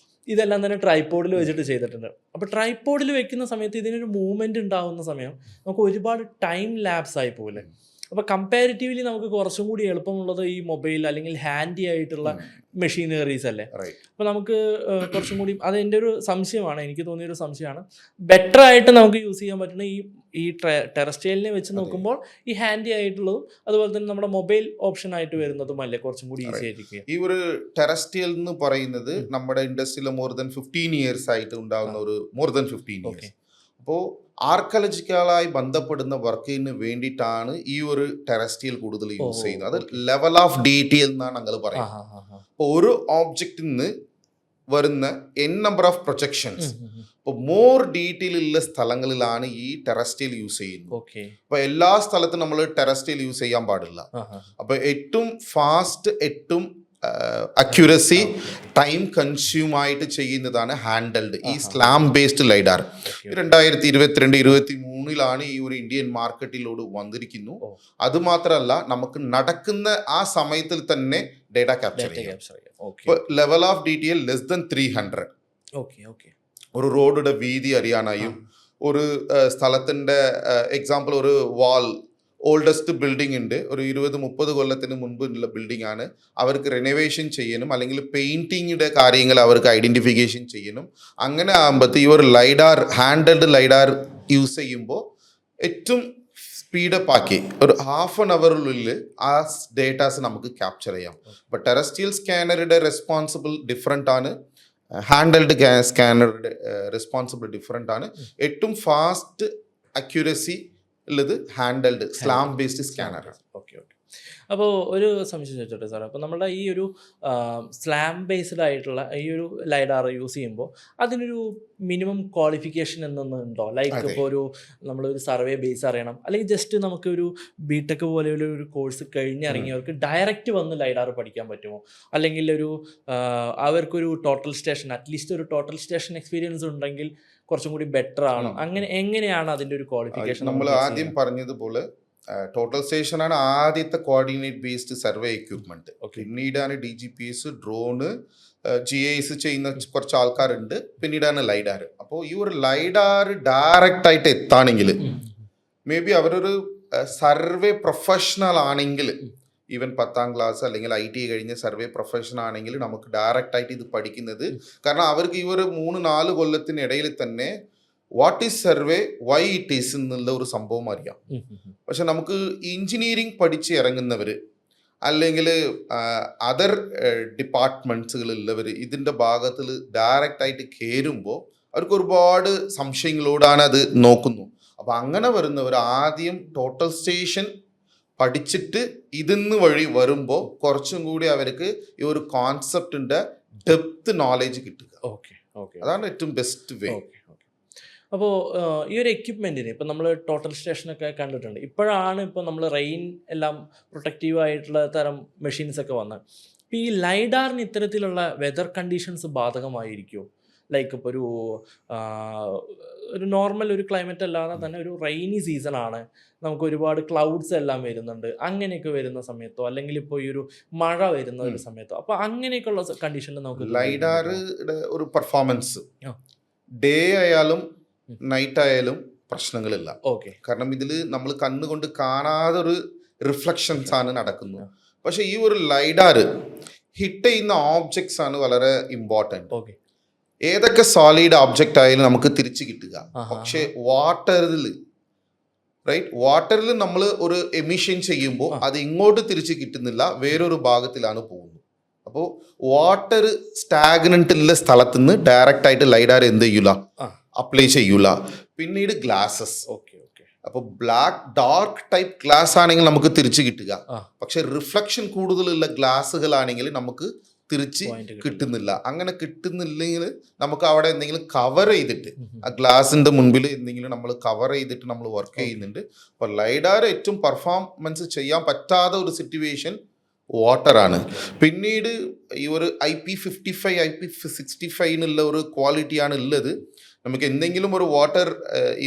ഇതെല്ലാം തന്നെ ട്രൈപോഡിൽ വെച്ചിട്ട് ചെയ്തിട്ടുണ്ട്. അപ്പോൾ ട്രൈപോഡിൽ വെക്കുന്ന സമയത്ത് ഇതിനൊരു മൂവ്മെൻറ്റ് ഉണ്ടാകുന്ന സമയം നമുക്ക് ഒരുപാട് ടൈം ലാപ്സ് ആയി പോകില്ലേ. അപ്പോൾ കമ്പാരിറ്റീവ്ലി നമുക്ക് കുറച്ചും കൂടി എളുപ്പമുള്ളത് ഈ മൊബൈൽ അല്ലെങ്കിൽ ഹാൻഡി ആയിട്ടുള്ള മെഷീനറീസ് അല്ലേ. അപ്പോൾ നമുക്ക് കുറച്ചും കൂടി അത് എൻ്റെ ഒരു സംശയമാണ്, എനിക്ക് തോന്നിയൊരു സംശയമാണ്, ബെറ്റർ ആയിട്ട് നമുക്ക് യൂസ് ചെയ്യാൻ പറ്റുന്ന ഈ ടെറസ്ട്രിയലിനെ വെച്ച് നോക്കുമ്പോൾ ഈ ഹാൻഡി ആയിട്ടുള്ളതും അതുപോലെ തന്നെ നമ്മുടെ മൊബൈൽ ഓപ്ഷൻ ആയിട്ട് വരുന്നതും അല്ലേ കുറച്ചും കൂടി ഈസി ആയിരിക്കും. ഈ ഒരു ടെറസ്ട്രിയൽ എന്ന് പറയുന്നത് നമ്മുടെ ഇൻഡസ്ട്രിയിൽ മോർ ദാൻ 15 years ആയിട്ട് ഉണ്ടാകുന്ന ഒരു മോർ ദാൻ 15 years. അപ്പോൾ ആർക്കോളജിക്കലായി ബന്ധപ്പെടുന്ന വർക്കിന് വേണ്ടിയിട്ടാണ് ഈ ഒരു ടെറസ്ട്രിയൽ കൂടുതൽ യൂസ് ചെയ്യുന്നത്. അത് ലെവൽ ഓഫ് ഡീറ്റെയിൽ എന്നാണ് ഞങ്ങൾ പറയുന്നത്. അപ്പോൾ ഒരു ഓബ്ജക്റ്റിൽ നിന്ന് വരുന്ന നമ്പർ ഓഫ് പ്രൊജക്ഷൻസ്, ഇപ്പോൾ മോർ ഡീറ്റെയിൽ ഉള്ള സ്ഥലങ്ങളിലാണ് ഈ ടെറസ്ട്രിയൽ യൂസ് ചെയ്യുന്നത്. അപ്പോൾ എല്ലാ സ്ഥലത്തും നമ്മൾ ടെറസ്ട്രിയൽ യൂസ് ചെയ്യാൻ പാടില്ല. അപ്പോൾ ഏറ്റവും ഫാസ്റ്റ്, ഏറ്റവും അക്യുറസി, ടൈം കൺസ്യൂം ആയിട്ട് ചെയ്യുന്നതാണ് ഹാൻഡൽഡ് ഈ സ്ലാം ബേസ്ഡ് ലൈഡാർ. 2022-23 ഈ ഒരു ഇന്ത്യൻ മാർക്കറ്റിലോട് വന്നിരിക്കുന്നു. അത് മാത്രമല്ല നമുക്ക് നടക്കുന്ന ആ സമയത്തിൽ തന്നെ ഡേറ്റ ക്യാപ്ചർ ചെയ്യാം. Level of detail less than 300. ഒരു റോഡുടെ വീതി അറിയാനായും, ഒരു സ്ഥലത്തിൻ്റെ എക്സാമ്പിൾ ഒരു വാൾ ഓൾഡസ്റ്റ് ബിൽഡിംഗ് ഉണ്ട്, ഒരു 20-30 കൊല്ലത്തിന് മുൻപുള്ള ബിൽഡിംഗ് ആണ്, അവർക്ക് റെനോവേഷൻ ചെയ്യണം അല്ലെങ്കിൽ പെയിൻറ്റിങ്ങിൻ്റെ കാര്യങ്ങൾ അവർക്ക് ഐഡൻറ്റിഫിക്കേഷൻ ചെയ്യണം. അങ്ങനെ ആകുമ്പോൾ ഈ ഒരു ലൈഡാർ, ഹാൻഡൽഡ് ലൈഡാർ യൂസ് ചെയ്യുമ്പോൾ ഏറ്റവും സ്പീഡപ്പ് ആക്കി ഒരു ½ an hour ആ ഡേറ്റാസ് നമുക്ക് ക്യാപ്ചർ ചെയ്യാം. അപ്പോൾ ടെറസ്ട്രിയൽ സ്കാനറുടെ റെസ്പോൺസിബിൾ ഡിഫറെൻ്റ് ആണ്, ഹാൻഡൽഡ് സ്കാനറുടെ റെസ്പോൺസിബിൾ ഡിഫറെൻ്റ് ആണ്. ഏറ്റവും ഫാസ്റ്റ് അക്യുറസി ഉള്ളത് ഹാൻഡൽഡ് സ്ലാം ബേസ്ഡ് സ്കാനർ. ഓക്കെ. അപ്പോൾ ഒരു സംശയം ചോദിച്ചോട്ടെ സാർ, അപ്പോൾ നമ്മുടെ ഈ ഒരു സ്ലാം ബേസ്ഡ് ആയിട്ടുള്ള ഈ ഒരു ലൈഡാർ യൂസ് ചെയ്യുമ്പോൾ അതിനൊരു മിനിമം ക്വാളിഫിക്കേഷൻ എന്നൊന്നുണ്ടോ? ലൈക്ക് ഇപ്പോൾ നമ്മളൊരു സർവേ ബേസ് അറിയണം, അല്ലെങ്കിൽ ജസ്റ്റ് നമുക്കൊരു BTech പോലെയുള്ള ഒരു കോഴ്സ് കഴിഞ്ഞിറങ്ങിയവർക്ക് ഡയറക്റ്റ് വന്ന് ലൈഡാർ പഠിക്കാൻ പറ്റുമോ? അല്ലെങ്കിൽ അവർക്കൊരു ടോട്ടൽ സ്റ്റേഷൻ, അറ്റ്ലീസ്റ്റ് ഒരു ടോട്ടൽ സ്റ്റേഷൻ എക്സ്പീരിയൻസ് ഉണ്ടെങ്കിൽ കുറച്ചും കൂടി ബെറ്റർ ആണോ? എങ്ങനെയാണ് അതിൻ്റെ ഒരു ക്വാളിഫിക്കേഷൻ? നമ്മൾ ആദ്യം പറഞ്ഞതുപോലെ ടോട്ടൽ സ്റ്റേഷനാണ് ആദ്യത്തെ കോർഡിനേറ്റ് ബേസ്ഡ് സർവേ എക്യുപ്മെന്റ്. പിന്നീടാണ് DGPS, ഡ്രോണ്, GIS ചെയ്യുന്ന കുറച്ച് ആൾക്കാരുണ്ട്, പിന്നീടാണ് ലൈഡാർ. അപ്പോൾ ഈ ഒരു ലൈഡാർ ഡയറക്റ്റ് ആയിട്ട് എത്താണെങ്കിൽ മേ ബി അവരൊരു സർവേ പ്രൊഫഷണൽ ആണെങ്കിൽ, ഈവൻ 10th class അല്ലെങ്കിൽ IT കഴിഞ്ഞ സർവേ പ്രൊഫഷണൽ ആണെങ്കിൽ നമുക്ക് ഡയറക്റ്റ് ആയിട്ട് ഇത് പഠിക്കുന്നത്, കാരണം അവർക്ക് ഈ ഒരു 3-4 കൊല്ലത്തിനിടയിൽ തന്നെ what is survey, why it is എന്നുള്ള ഒരു സംഭവം അറിയാം. പക്ഷെ നമുക്ക് എഞ്ചിനീയറിംഗ് പഠിച്ച് ഇറങ്ങുന്നവർ അല്ലെങ്കിൽ അതർ ഡിപ്പാർട്ട്മെൻറ്റ്സുകളുള്ളവർ ഇതിൻ്റെ ഭാഗത്തിൽ ഡയറക്റ്റ് ആയിട്ട് കയറുമ്പോൾ അവർക്ക് ഒരുപാട് സംശയങ്ങളോടാണ് അത് നോക്കുന്നു. അപ്പോൾ അങ്ങനെ വരുന്നവർ ആദ്യം ടോട്ടൽ സ്റ്റേഷൻ പഠിച്ചിട്ട് ഇതിന്ന് വഴി വരുമ്പോൾ കുറച്ചും കൂടി അവർക്ക് ഈ ഒരു കോൺസെപ്റ്റിൻ്റെ ഡെപ്ത് നോളേജ് കിട്ടുക. അതാണ് ഏറ്റവും ബെസ്റ്റ് വേ. അപ്പോൾ ഈ ഒരു എക്യുപ്മെൻറ്റിന് ഇപ്പം നമ്മൾ ടോട്ടൽ സ്റ്റേഷനൊക്കെ കണ്ടിട്ടുണ്ട്. ഇപ്പോഴാണ് ഇപ്പോൾ നമ്മൾ റെയിൻ എല്ലാം പ്രൊട്ടക്റ്റീവ് ആയിട്ടുള്ള തരം മെഷീൻസൊക്കെ വന്നത്. ഇപ്പോൾ ഈ ലൈഡാറിന് ഇത്തരത്തിലുള്ള വെതർ കണ്ടീഷൻസ് ബാധകമായിരിക്കുമോ? ലൈക്ക് ഇപ്പോൾ ഒരു നോർമൽ ഒരു ക്ലൈമറ്റ് അല്ലാതെ തന്നെ ഒരു റെയിനി സീസണാണ്, നമുക്ക് ഒരുപാട് ക്ലൗഡ്സ് എല്ലാം വരുന്നുണ്ട്, അങ്ങനെയൊക്കെ വരുന്ന സമയത്തോ അല്ലെങ്കിൽ ഇപ്പോൾ ഈ ഒരു മഴ വരുന്ന ഒരു സമയത്തോ, അപ്പോൾ അങ്ങനെയൊക്കെയുള്ള കണ്ടീഷനിൽ നമുക്ക് ലൈഡാറുടെ ഒരു പെർഫോമൻസ് ഡേ ആയാലും നൈറ്റ് ആയാലും പ്രശ്നങ്ങളില്ല. കാരണം ഇതിൽ നമ്മൾ കണ്ണുകൊണ്ട് കാണാതെ ഒരു റിഫ്ലക്ഷൻസ് ആണ് നടക്കുന്നത്. പക്ഷെ ഈ ഒരു ലൈഡാർ ഹിറ്റ് ചെയ്യുന്ന ഓബ്ജക്ട്സ് ആണ് വളരെ ഇമ്പോർട്ടൻറ്റ്. ഏതൊക്കെ സോളിഡ് ഓബ്ജക്റ്റ് ആയാലും നമുക്ക് തിരിച്ചു കിട്ടുക. പക്ഷെ വാട്ടറിൽ നമ്മൾ ഒരു എമിഷൻ ചെയ്യുമ്പോൾ അത് ഇങ്ങോട്ട് തിരിച്ച് കിട്ടുന്നില്ല, വേറൊരു ഭാഗത്തിലാണ് പോകുന്നത്. അപ്പോൾ വാട്ടർ സ്റ്റാഗ്നന്റ് ഉള്ള സ്ഥലത്ത് നിന്ന് ഡയറക്റ്റ് ആയിട്ട് ലൈഡാർ എന്ത് ചെയ്യൂല, അപ്ലൈ ചെയ്യൂല. പിന്നീട് ഗ്ലാസസ്, അപ്പോൾ ഡാർക്ക് ടൈപ്പ് ഗ്ലാസ് ആണെങ്കിൽ നമുക്ക് തിരിച്ചു കിട്ടുക. പക്ഷെ റിഫ്ലക്ഷൻ കൂടുതലുള്ള ഗ്ലാസ്സുകളാണെങ്കിൽ നമുക്ക് തിരിച്ച് Point കിട്ടുന്നില്ല. അങ്ങനെ കിട്ടുന്നില്ലെങ്കിൽ നമുക്ക് അവിടെ എന്തെങ്കിലും കവർ ചെയ്തിട്ട് ആ ഗ്ലാസിന്റെ മുൻപിൽ എന്തെങ്കിലും നമ്മൾ കവർ ചെയ്തിട്ട് നമ്മൾ വർക്ക് ചെയ്യുന്നുണ്ട്. അപ്പോൾ ലൈഡാർ ഏറ്റവും പെർഫോമൻസ് ചെയ്യാൻ പറ്റാത്ത ഒരു സിറ്റുവേഷൻ വാട്ടറാണ്. പിന്നീട് ഈ ഒരു IP55 IP65 എന്നുള്ള ഒരു ക്വാളിറ്റിയാണ് ഉള്ളത്. നമുക്ക് എന്തെങ്കിലും ഒരു വാട്ടർ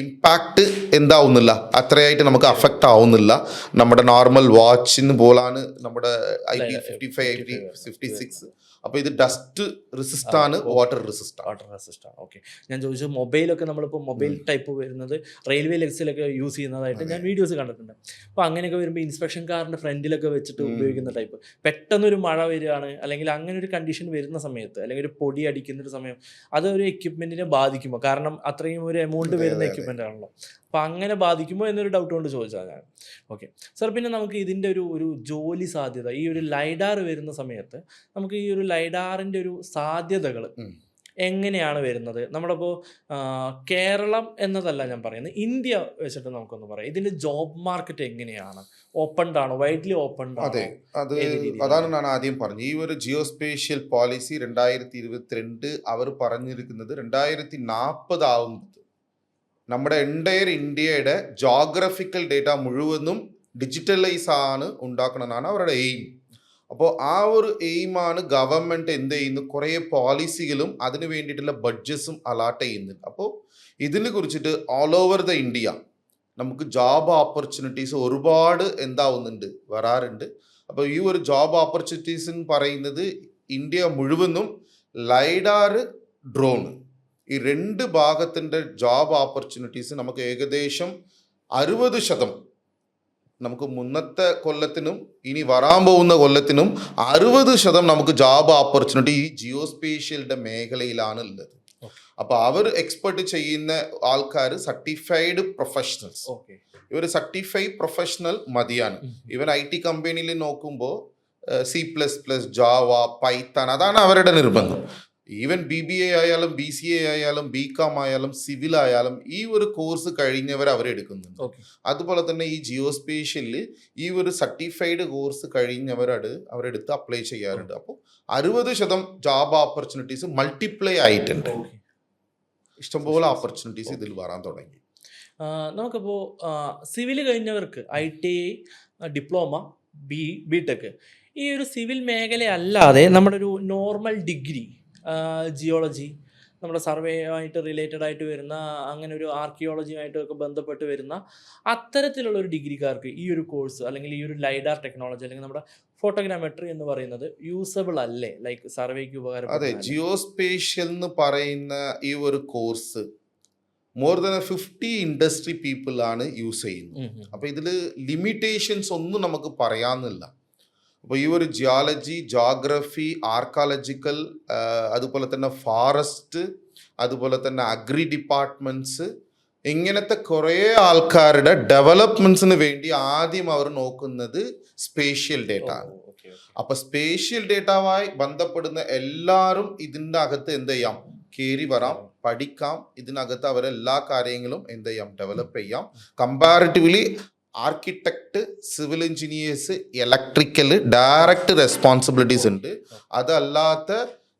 ഇമ്പാക്റ്റ് എന്താവുന്നില്ല, അത്രയായിട്ട് നമുക്ക് അഫക്റ്റ് ആവുന്നില്ല. നമ്മുടെ നോർമൽ വാച്ചിന് പോലാണ് നമ്മുടെ IP55 IP56. അപ്പോൾ ഇത് ഡസ്റ്റ് റെസിസ്റ്റ് ആണ്, വാട്ടർ റെസിസ്റ്റ് ആണ്. വാട്ടർ റെസിസ്റ്റ് ആണ്. ഓക്കെ, ഞാൻ ചോദിച്ചത് മൊബൈലൊക്കെ നമ്മളിപ്പോൾ മൊബൈൽ ടൈപ്പ് വരുന്നത് റെയിൽവേ ലെഗ്സിലൊക്കെ യൂസ് ചെയ്യുന്നതായിട്ട് ഞാൻ വീഡിയോസ് കണ്ടിട്ടുണ്ട്. അപ്പോൾ അങ്ങനെയൊക്കെ വരുമ്പോൾ ഇൻസ്പെക്ഷൻ കാറിൻ്റെ ഫ്രണ്ടിലൊക്കെ വെച്ചിട്ട് ഉപയോഗിക്കുന്ന ടൈപ്പ്, പെട്ടെന്നൊരു മഴ വരികയാണ് അല്ലെങ്കിൽ അങ്ങനെ ഒരു കണ്ടീഷൻ വരുന്ന സമയത്ത്, അല്ലെങ്കിൽ ഒരു പൊടി അടിക്കുന്ന ഒരു സമയം, അത് ഒരു എക്യുപ്മെൻറ്റിനെ ബാധിക്കുമോ? കാരണം അത്രയും ഒരു എമൗണ്ട് വരുന്ന എക്യുപ്മെൻ്റ് ആണല്ലോ. അപ്പോൾ അങ്ങനെ ബാധിക്കുമോ എന്നൊരു ഡൗട്ട് കൊണ്ട് ചോദിച്ചാൽ ഞാൻ. ഓക്കെ സാർ, പിന്നെ നമുക്ക് ഇതിൻ്റെ ഒരു ജോലി സാധ്യത, ഈ ഒരു ലൈഡാർ വരുന്ന സമയത്ത് നമുക്ക് ഈ ഒരു ലൈഡാറിൻ്റെ ഒരു സാധ്യതകൾ എങ്ങനെയാണ് വരുന്നത്? നമ്മളിപ്പോൾ കേരളം എന്നതല്ല ഞാൻ പറയുന്നത്, ഇന്ത്യ വെച്ചിട്ട് നമുക്കൊന്ന് പറയാം. ഇതിൻ്റെ ജോബ് മാർക്കറ്റ് എങ്ങനെയാണ്? ഓപ്പൺഡ് ആണോ? വൈഡ്ലി ഓപ്പൺഡ് ആണോ? അതെ, അതാണ് ഞാൻ ആദ്യം പറഞ്ഞത്. ഈ ഒരു ജിയോസ്പേഷ്യൽ പോളിസി 2022 അവർ പറഞ്ഞിരിക്കുന്നത് 2040 ആവുമ്പോൾ നമ്മുടെ എൻ്റയർ ഇന്ത്യയുടെ ജോഗ്രഫിക്കൽ ഡേറ്റ മുഴുവനും ഡിജിറ്റലൈസ് ആണ് ഉണ്ടാക്കണമെന്നാണ് അവരുടെ എയിം. അപ്പോൾ ആ ഒരു എയിമാണ് ഗവൺമെൻറ് എന്ത് ചെയ്യുന്നു, കുറേ പോളിസികളും അതിന് വേണ്ടിയിട്ടുള്ള ബഡ്ജറ്റ്സും അലാട്ട് ചെയ്യുന്നുണ്ട്. അപ്പോൾ ഇതിനെ കുറിച്ചിട്ട് ഓൾ ഓവർ ദ ഇന്ത്യ നമുക്ക് ജോബ് ഓപ്പർച്യൂണിറ്റീസ് ഒരുപാട് എന്താവുന്നുണ്ട്, വരാറുണ്ട്. അപ്പോൾ ഈ ഒരു ജോബ് ഓപ്പർച്യൂണിറ്റീസ് എന്ന് പറയുന്നത് ഇന്ത്യ മുഴുവനും ലൈഡാർ, ഡ്രോൺ, ഈ 2 ഭാഗത്തിൻ്റെ ജോബ് ഓപ്പർച്യൂണിറ്റീസ് നമുക്ക് ഏകദേശം 60%, നമുക്ക് മുന്നത്തെ കൊല്ലത്തിനും ഇനി വരാൻ പോകുന്ന കൊല്ലത്തിനും 60% നമുക്ക് ജോബ് ഓപ്പർച്യൂണിറ്റി ഈ ജിയോസ്പേഷ്യലിൻ്റെ മേഖലയിലാണ് ഉള്ളത്. അപ്പോൾ അവർ എക്സ്പെർട്ട് ചെയ്യുന്ന ആൾക്കാർ സർട്ടിഫൈഡ് പ്രൊഫഷണൽസ്. ഇവർ സർട്ടിഫൈഡ് പ്രൊഫഷണൽ മതിയാണ്. ഇവൻ IT കമ്പനിയിൽ നോക്കുമ്പോൾ C++, ജാവ, പൈത്തൺ, അതാണ് അവരുടെ നിർബന്ധം. ഈവൻ BBA ആയാലും BCA ആയാലും BCom ആയാലും സിവിൽ ആയാലും ഈ ഒരു കോഴ്സ് കഴിഞ്ഞവർ അവരെടുക്കുന്നുണ്ട്. അതുപോലെ തന്നെ ഈ ജിയോസ്പേഷ്യലിൽ ഈ ഒരു സർട്ടിഫൈഡ് കോഴ്സ് അവരെടുത്ത് അപ്ലൈ ചെയ്യാറുണ്ട്. അപ്പോൾ 60% ജോബ് ഓപ്പർച്യൂണിറ്റീസ് മൾട്ടിപ്ലൈ ആയിട്ടുണ്ട്. ഇഷ്ടംപോലെ ഓപ്പർച്യൂണിറ്റീസ് ഇതിൽ വരാൻ തുടങ്ങി. നമുക്കിപ്പോൾ സിവിൽ കഴിഞ്ഞവർക്ക് ITI, ഡിപ്ലോമ, BTech, ഈ ഒരു സിവിൽ മേഖല അല്ലാതെ നമ്മുടെ ഒരു നോർമൽ ഡിഗ്രി, ജിയോളജി, നമ്മുടെ സർവേ ആയിട്ട് റിലേറ്റഡ് ആയിട്ട് വരുന്ന, അങ്ങനെ ഒരു ആർക്കിയോളജിയുമായിട്ടൊക്കെ ബന്ധപ്പെട്ട് വരുന്ന അത്തരത്തിലുള്ളൊരു ഡിഗ്രിക്കാർക്ക് ഈ ഒരു കോഴ്സ് അല്ലെങ്കിൽ ഈ ഒരു ലൈഡാർ ടെക്നോളജി അല്ലെങ്കിൽ നമ്മുടെ ഫോട്ടോഗ്രാമെട്രി എന്ന് പറയുന്നത് യൂസബിൾ അല്ലേ? ലൈക്ക് സർവേക്ക് ഉപകാരം? അതെ, ജിയോസ്പേഷ്യൽ എന്ന് പറയുന്ന ഈ ഒരു course more than 50 industry people ആണ് യൂസ് ചെയ്യുന്നത്. അപ്പോൾ ഇതിൽ ലിമിറ്റേഷൻസ് ഒന്നും നമുക്ക് പറയാമെന്നില്ല. അപ്പോൾ ഈ ഒരു ജിയോളജി, ജോഗ്രഫി, ആർക്കോളജിക്കൽ, അതുപോലെ തന്നെ ഫോറസ്റ്റ്, അതുപോലെ തന്നെ അഗ്രി ഡിപ്പാർട്ട്മെൻറ്റ്സ്, ഇങ്ങനത്തെ കുറേ ആൾക്കാരുടെ ഡെവലപ്മെൻറ്റ്സിന് വേണ്ടി ആദ്യം അവർ നോക്കുന്നത് സ്പേഷ്യൽ ഡേറ്റ ആണ്. അപ്പോൾ സ്പേഷ്യൽ ഡേറ്റയുമായി ബന്ധപ്പെടുന്ന എല്ലാവരും ഇതിൻ്റെ അകത്ത് എന്ത് ചെയ്യാം, കയറി വരാം, പഠിക്കാം. ഇതിനകത്ത് അവരെല്ലാ കാര്യങ്ങളും എന്ത് ചെയ്യാം, ഡെവലപ്പ് ചെയ്യാം. Comparatively architect, civil engineers, electrical direct responsibilities ഉണ്ട്. അതല്ലാത്ത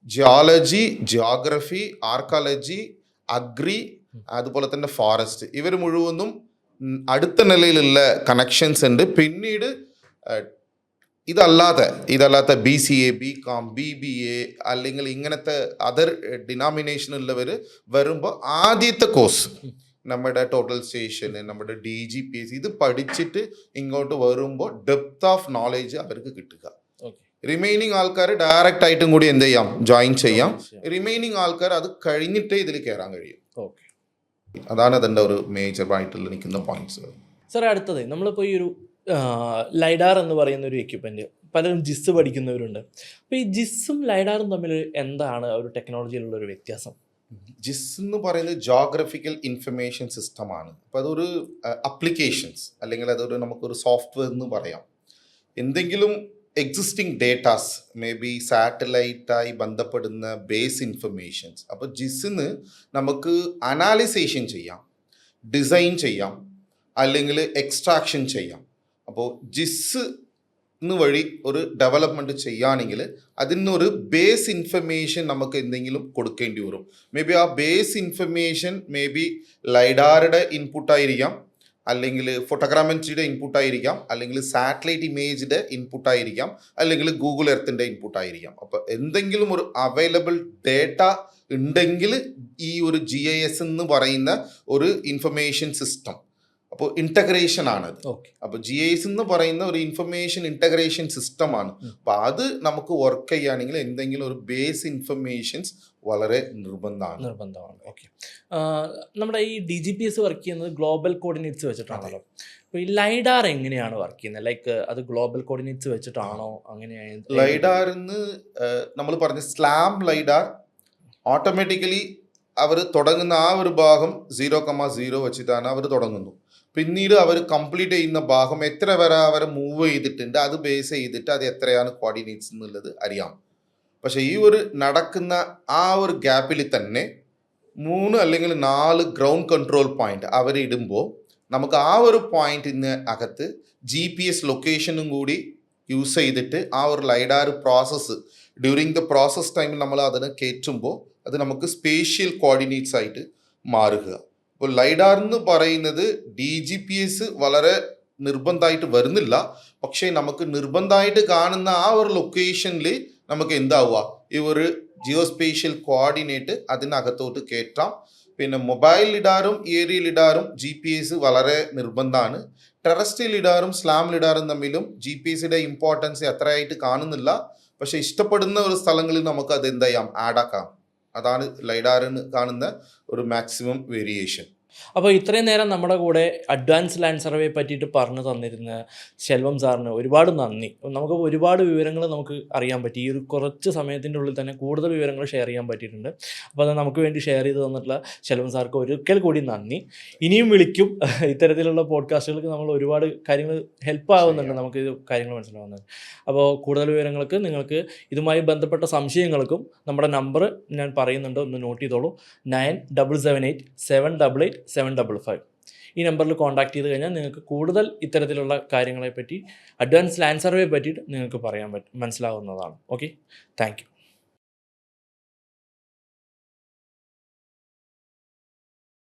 ജിയോളജി, ജിയോഗ്രഫി, ആർക്കോളജി, അഗ്രി, അതുപോലെ തന്നെ ഫോറസ്റ്റ്, ഇവർ മുഴുവനും അടുത്ത നിലയിലുള്ള കണക്ഷൻസ് ഉണ്ട്. പിന്നീട് ഇതല്ലാത്ത BCA, BCom, BBA അല്ലെങ്കിൽ ഇങ്ങനത്തെ അതർ ഡിനോമിനേഷനുള്ളവർ വരുമ്പോൾ ആദ്യത്തെ കോഴ്സ് നമ്മുടെ ടോട്ടൽ സ്റ്റേഷന്, നമ്മുടെ DGPS ഇത് പഠിച്ചിട്ട് ഇങ്ങോട്ട് വരുമ്പോൾ ഡെപ്ത് ഓഫ് നോളേജ് അവർക്ക് കിട്ടുക. റിമൈനിങ് ആൾക്കാർ ഡയറക്റ്റ് ആയിട്ടും കൂടി എന്ത് ചെയ്യാം, ജോയിൻ ചെയ്യാം. റിമൈനിങ് ആൾക്കാർ അത് കഴിഞ്ഞിട്ടേ ഇതിൽ കയറാൻ കഴിയും. അതാണ് അതിൻ്റെ ഒരു മേജർ ആയിട്ടുള്ള നിൽക്കുന്ന പോയിന്റ്സ്. സാർ, അടുത്തത് നമ്മളിപ്പോൾ ഈ ഒരു ലൈഡാർ എന്ന് പറയുന്ന ഒരു എക്യുപ്മെൻറ്റ്, പലരും ജിസ് പഠിക്കുന്നവരുണ്ട്. അപ്പോൾ ഈ ജിസ്സും ലൈഡാറും തമ്മിൽ എന്താണ് ഒരു ടെക്നോളജിയിലുള്ള ഒരു വ്യത്യാസം? ജിസ് എന്ന് പറയുന്നത് ജോഗ്രഫിക്കൽ ഇൻഫർമേഷൻ സിസ്റ്റമാണ്. അപ്പോൾ അതൊരു അപ്ലിക്കേഷൻസ് അല്ലെങ്കിൽ അതൊരു നമുക്കൊരു സോഫ്റ്റ്വെയർ എന്ന് പറയാം. എന്തെങ്കിലും എക്സിസ്റ്റിംഗ് ഡേറ്റാസ്, മേ ബി സാറ്റലൈറ്റായി ബന്ധപ്പെടുന്ന ബേസ് ഇൻഫർമേഷൻസ്. അപ്പോൾ ജിസ്സിന് നമുക്ക് അനാലിസേഷൻ ചെയ്യാം, ഡിസൈൻ ചെയ്യാം, അല്ലെങ്കിൽ എക്സ്ട്രാക്ഷൻ ചെയ്യാം. അപ്പോൾ ജിസ് വഴി ഒരു ഡെവലപ്മെൻറ്റ് ചെയ്യുകയാണെങ്കിൽ അതിനൊരു ബേസ് ഇൻഫർമേഷൻ നമുക്ക് എന്തെങ്കിലും കൊടുക്കേണ്ടി വരും. മേ ബി ആ ബേസ് ഇൻഫർമേഷൻ മേ ബി ലൈഡാറുടെ ഇൻപുട്ടായിരിക്കാം, അല്ലെങ്കിൽ ഫോട്ടോഗ്രാമെട്രിയുടെ ഇൻപുട്ടായിരിക്കാം, അല്ലെങ്കിൽ സാറ്റലൈറ്റ് ഇമേജിൻ്റെ ഇൻപുട്ടായിരിക്കാം, അല്ലെങ്കിൽ ഗൂഗിൾ എർത്തിൻ്റെ ഇൻപുട്ടായിരിക്കാം. അപ്പോൾ എന്തെങ്കിലും ഒരു അവൈലബിൾ ഡേറ്റ ഉണ്ടെങ്കിൽ ഈ ഒരു GIS എന്ന് പറയുന്ന ഒരു ഇൻഫർമേഷൻ സിസ്റ്റം, അപ്പോൾ ഇൻറ്റഗ്രേഷൻ ആണത്. അപ്പോൾ GIS എന്ന് പറയുന്ന ഒരു ഇൻഫർമേഷൻ ഇൻറ്റഗ്രേഷൻ സിസ്റ്റമാണ്. അപ്പോൾ അത് നമുക്ക് വർക്ക് ചെയ്യുകയാണെങ്കിൽ എന്തെങ്കിലും ഒരു ബേസ് ഇൻഫർമേഷൻസ് വളരെ നിർബന്ധമാണ്. ഓക്കെ. നമ്മുടെ ഈ DGPS വർക്ക് ചെയ്യുന്നത് ഗ്ലോബൽ കോർഡിനേറ്റ്സ് വെച്ചിട്ടാണല്ലോ. അപ്പോൾ ഈ ലൈഡാർ എങ്ങനെയാണ് വർക്ക് ചെയ്യുന്നത്? ലൈക്ക് അത് ഗ്ലോബൽ കോർഡിനേറ്റ്സ് വെച്ചിട്ടാണോ? അങ്ങനെയാണ് ലൈഡാറിന്ന് നമ്മൾ പറഞ്ഞ സ്ലാം ലൈഡാർ ഓട്ടോമാറ്റിക്കലി അവർ തുടങ്ങുന്ന ആ ഒരു ഭാഗം 0,0 വെച്ചിട്ടാണ് അവർ തുടങ്ങുന്നു. പിന്നീട് അവർ കംപ്ലീറ്റ് ചെയ്യുന്ന ഭാഗം എത്ര വരെ അവർ മൂവ് ചെയ്തിട്ടുണ്ട് അത് ബേസ് ചെയ്തിട്ട് അത് എത്രയാണ് കോർഡിനേറ്റ്സ് എന്നുള്ളത് അറിയാം. പക്ഷേ ഈ ഒരു നടക്കുന്ന ആ ഒരു ഗ്യാപ്പിൽ തന്നെ 3 അല്ലെങ്കിൽ 4 ഗ്രൗണ്ട് കൺട്രോൾ പോയിന്റ് അവർ ഇടുമ്പോൾ നമുക്ക് ആ ഒരു പോയിന്റിന് അകത്ത് GPS ലൊക്കേഷനും കൂടി യൂസ് ചെയ്തിട്ട് ആ ഒരു ലൈഡാർ പ്രോസസ്സ് ഡ്യൂറിങ് ദ പ്രോസസ് ടൈമിൽ നമ്മൾ അതിനെ കയറ്റുമ്പോൾ അത് നമുക്ക് സ്പേഷ്യൽ കോർഡിനേറ്റ്സ് ആയിട്ട് മാറുക. അപ്പോൾ ലൈഡാർ എന്ന് പറയുന്നത് DGPS വളരെ നിർബന്ധമായിട്ട് വരുന്നില്ല. പക്ഷേ നമുക്ക് നിർബന്ധമായിട്ട് കാണുന്ന ആ ഒരു ലൊക്കേഷനിൽ നമുക്ക് എന്താവുക, ഈ ഒരു ജിയോസ്പേഷ്യൽ കോർഡിനേറ്റ് അതിനകത്തോട്ട് കയറ്റാം. പിന്നെ മൊബൈൽ ലിഡാറും ഏരിയൽ ലിഡാറും GPS വളരെ നിർബന്ധമാണ്. ടെറസ്ട്രിയൽ ലിഡാറും സ്ലാം ലിഡാറും തമ്മിലും GPSയുടെ ഇമ്പോർട്ടൻസ് അത്രയായിട്ട് കാണുന്നില്ല. പക്ഷേ ഇഷ്ടപ്പെടുന്ന ഒരു സ്ഥലങ്ങളിൽ നമുക്ക് അത് എന്ത് ചെയ്യാം, ആഡാക്കാം. അതാണ് ലൈഡാറിന് കാണുന്ന ഒരു മാക്സിമം വേരിയേഷൻ. അപ്പോൾ ഇത്രയും നേരം നമ്മുടെ കൂടെ അഡ്വാൻസ് ലാൻഡ് സർവേ പറ്റിയിട്ട് പറഞ്ഞു തന്നിരുന്ന ശെൽവം സാറിന് ഒരുപാട് നന്ദി. നമുക്ക് ഒരുപാട് വിവരങ്ങൾ നമുക്ക് അറിയാൻ പറ്റി. ഈ ഒരു കുറച്ച് സമയത്തിൻ്റെ ഉള്ളിൽ തന്നെ കൂടുതൽ വിവരങ്ങൾ ഷെയർ ചെയ്യാൻ പറ്റിയിട്ടുണ്ട്. അപ്പോൾ അത് നമുക്ക് വേണ്ടി ഷെയർ ചെയ്ത് തന്നിട്ടുള്ള ശെൽവം സാർക്ക് ഒരിക്കൽ കൂടി നന്ദി. ഇനിയും വിളിക്കും. ഇത്തരത്തിലുള്ള പോഡ്കാസ്റ്റുകൾക്ക് നമ്മൾ ഒരുപാട് കാര്യങ്ങൾ ഹെൽപ്പ് ആവുന്നുണ്ട്, നമുക്ക് ഇത് കാര്യങ്ങൾ മനസ്സിലാവുന്നത്. അപ്പോൾ കൂടുതൽ വിവരങ്ങൾക്ക് നിങ്ങൾക്ക് ഇതുമായി ബന്ധപ്പെട്ട സംശയങ്ങൾക്കും നമ്മുടെ നമ്പർ ഞാൻ പറയുന്നുണ്ട്, ഒന്ന് നോട്ട് ചെയ്തോളൂ. 9778 ഈ നമ്പറിൽ കോൺടാക്ട് ചെയ്ത് കഴിഞ്ഞാൽ നിങ്ങൾക്ക് കൂടുതൽ ഇത്തരത്തിലുള്ള കാര്യങ്ങളെപ്പറ്റി അഡ്വാൻസ് ലാൻഡ് സർവേ പറ്റിയിട്ട് നിങ്ങൾക്ക് മനസ്സിലാവുന്നതാണ്. Okay, thank you.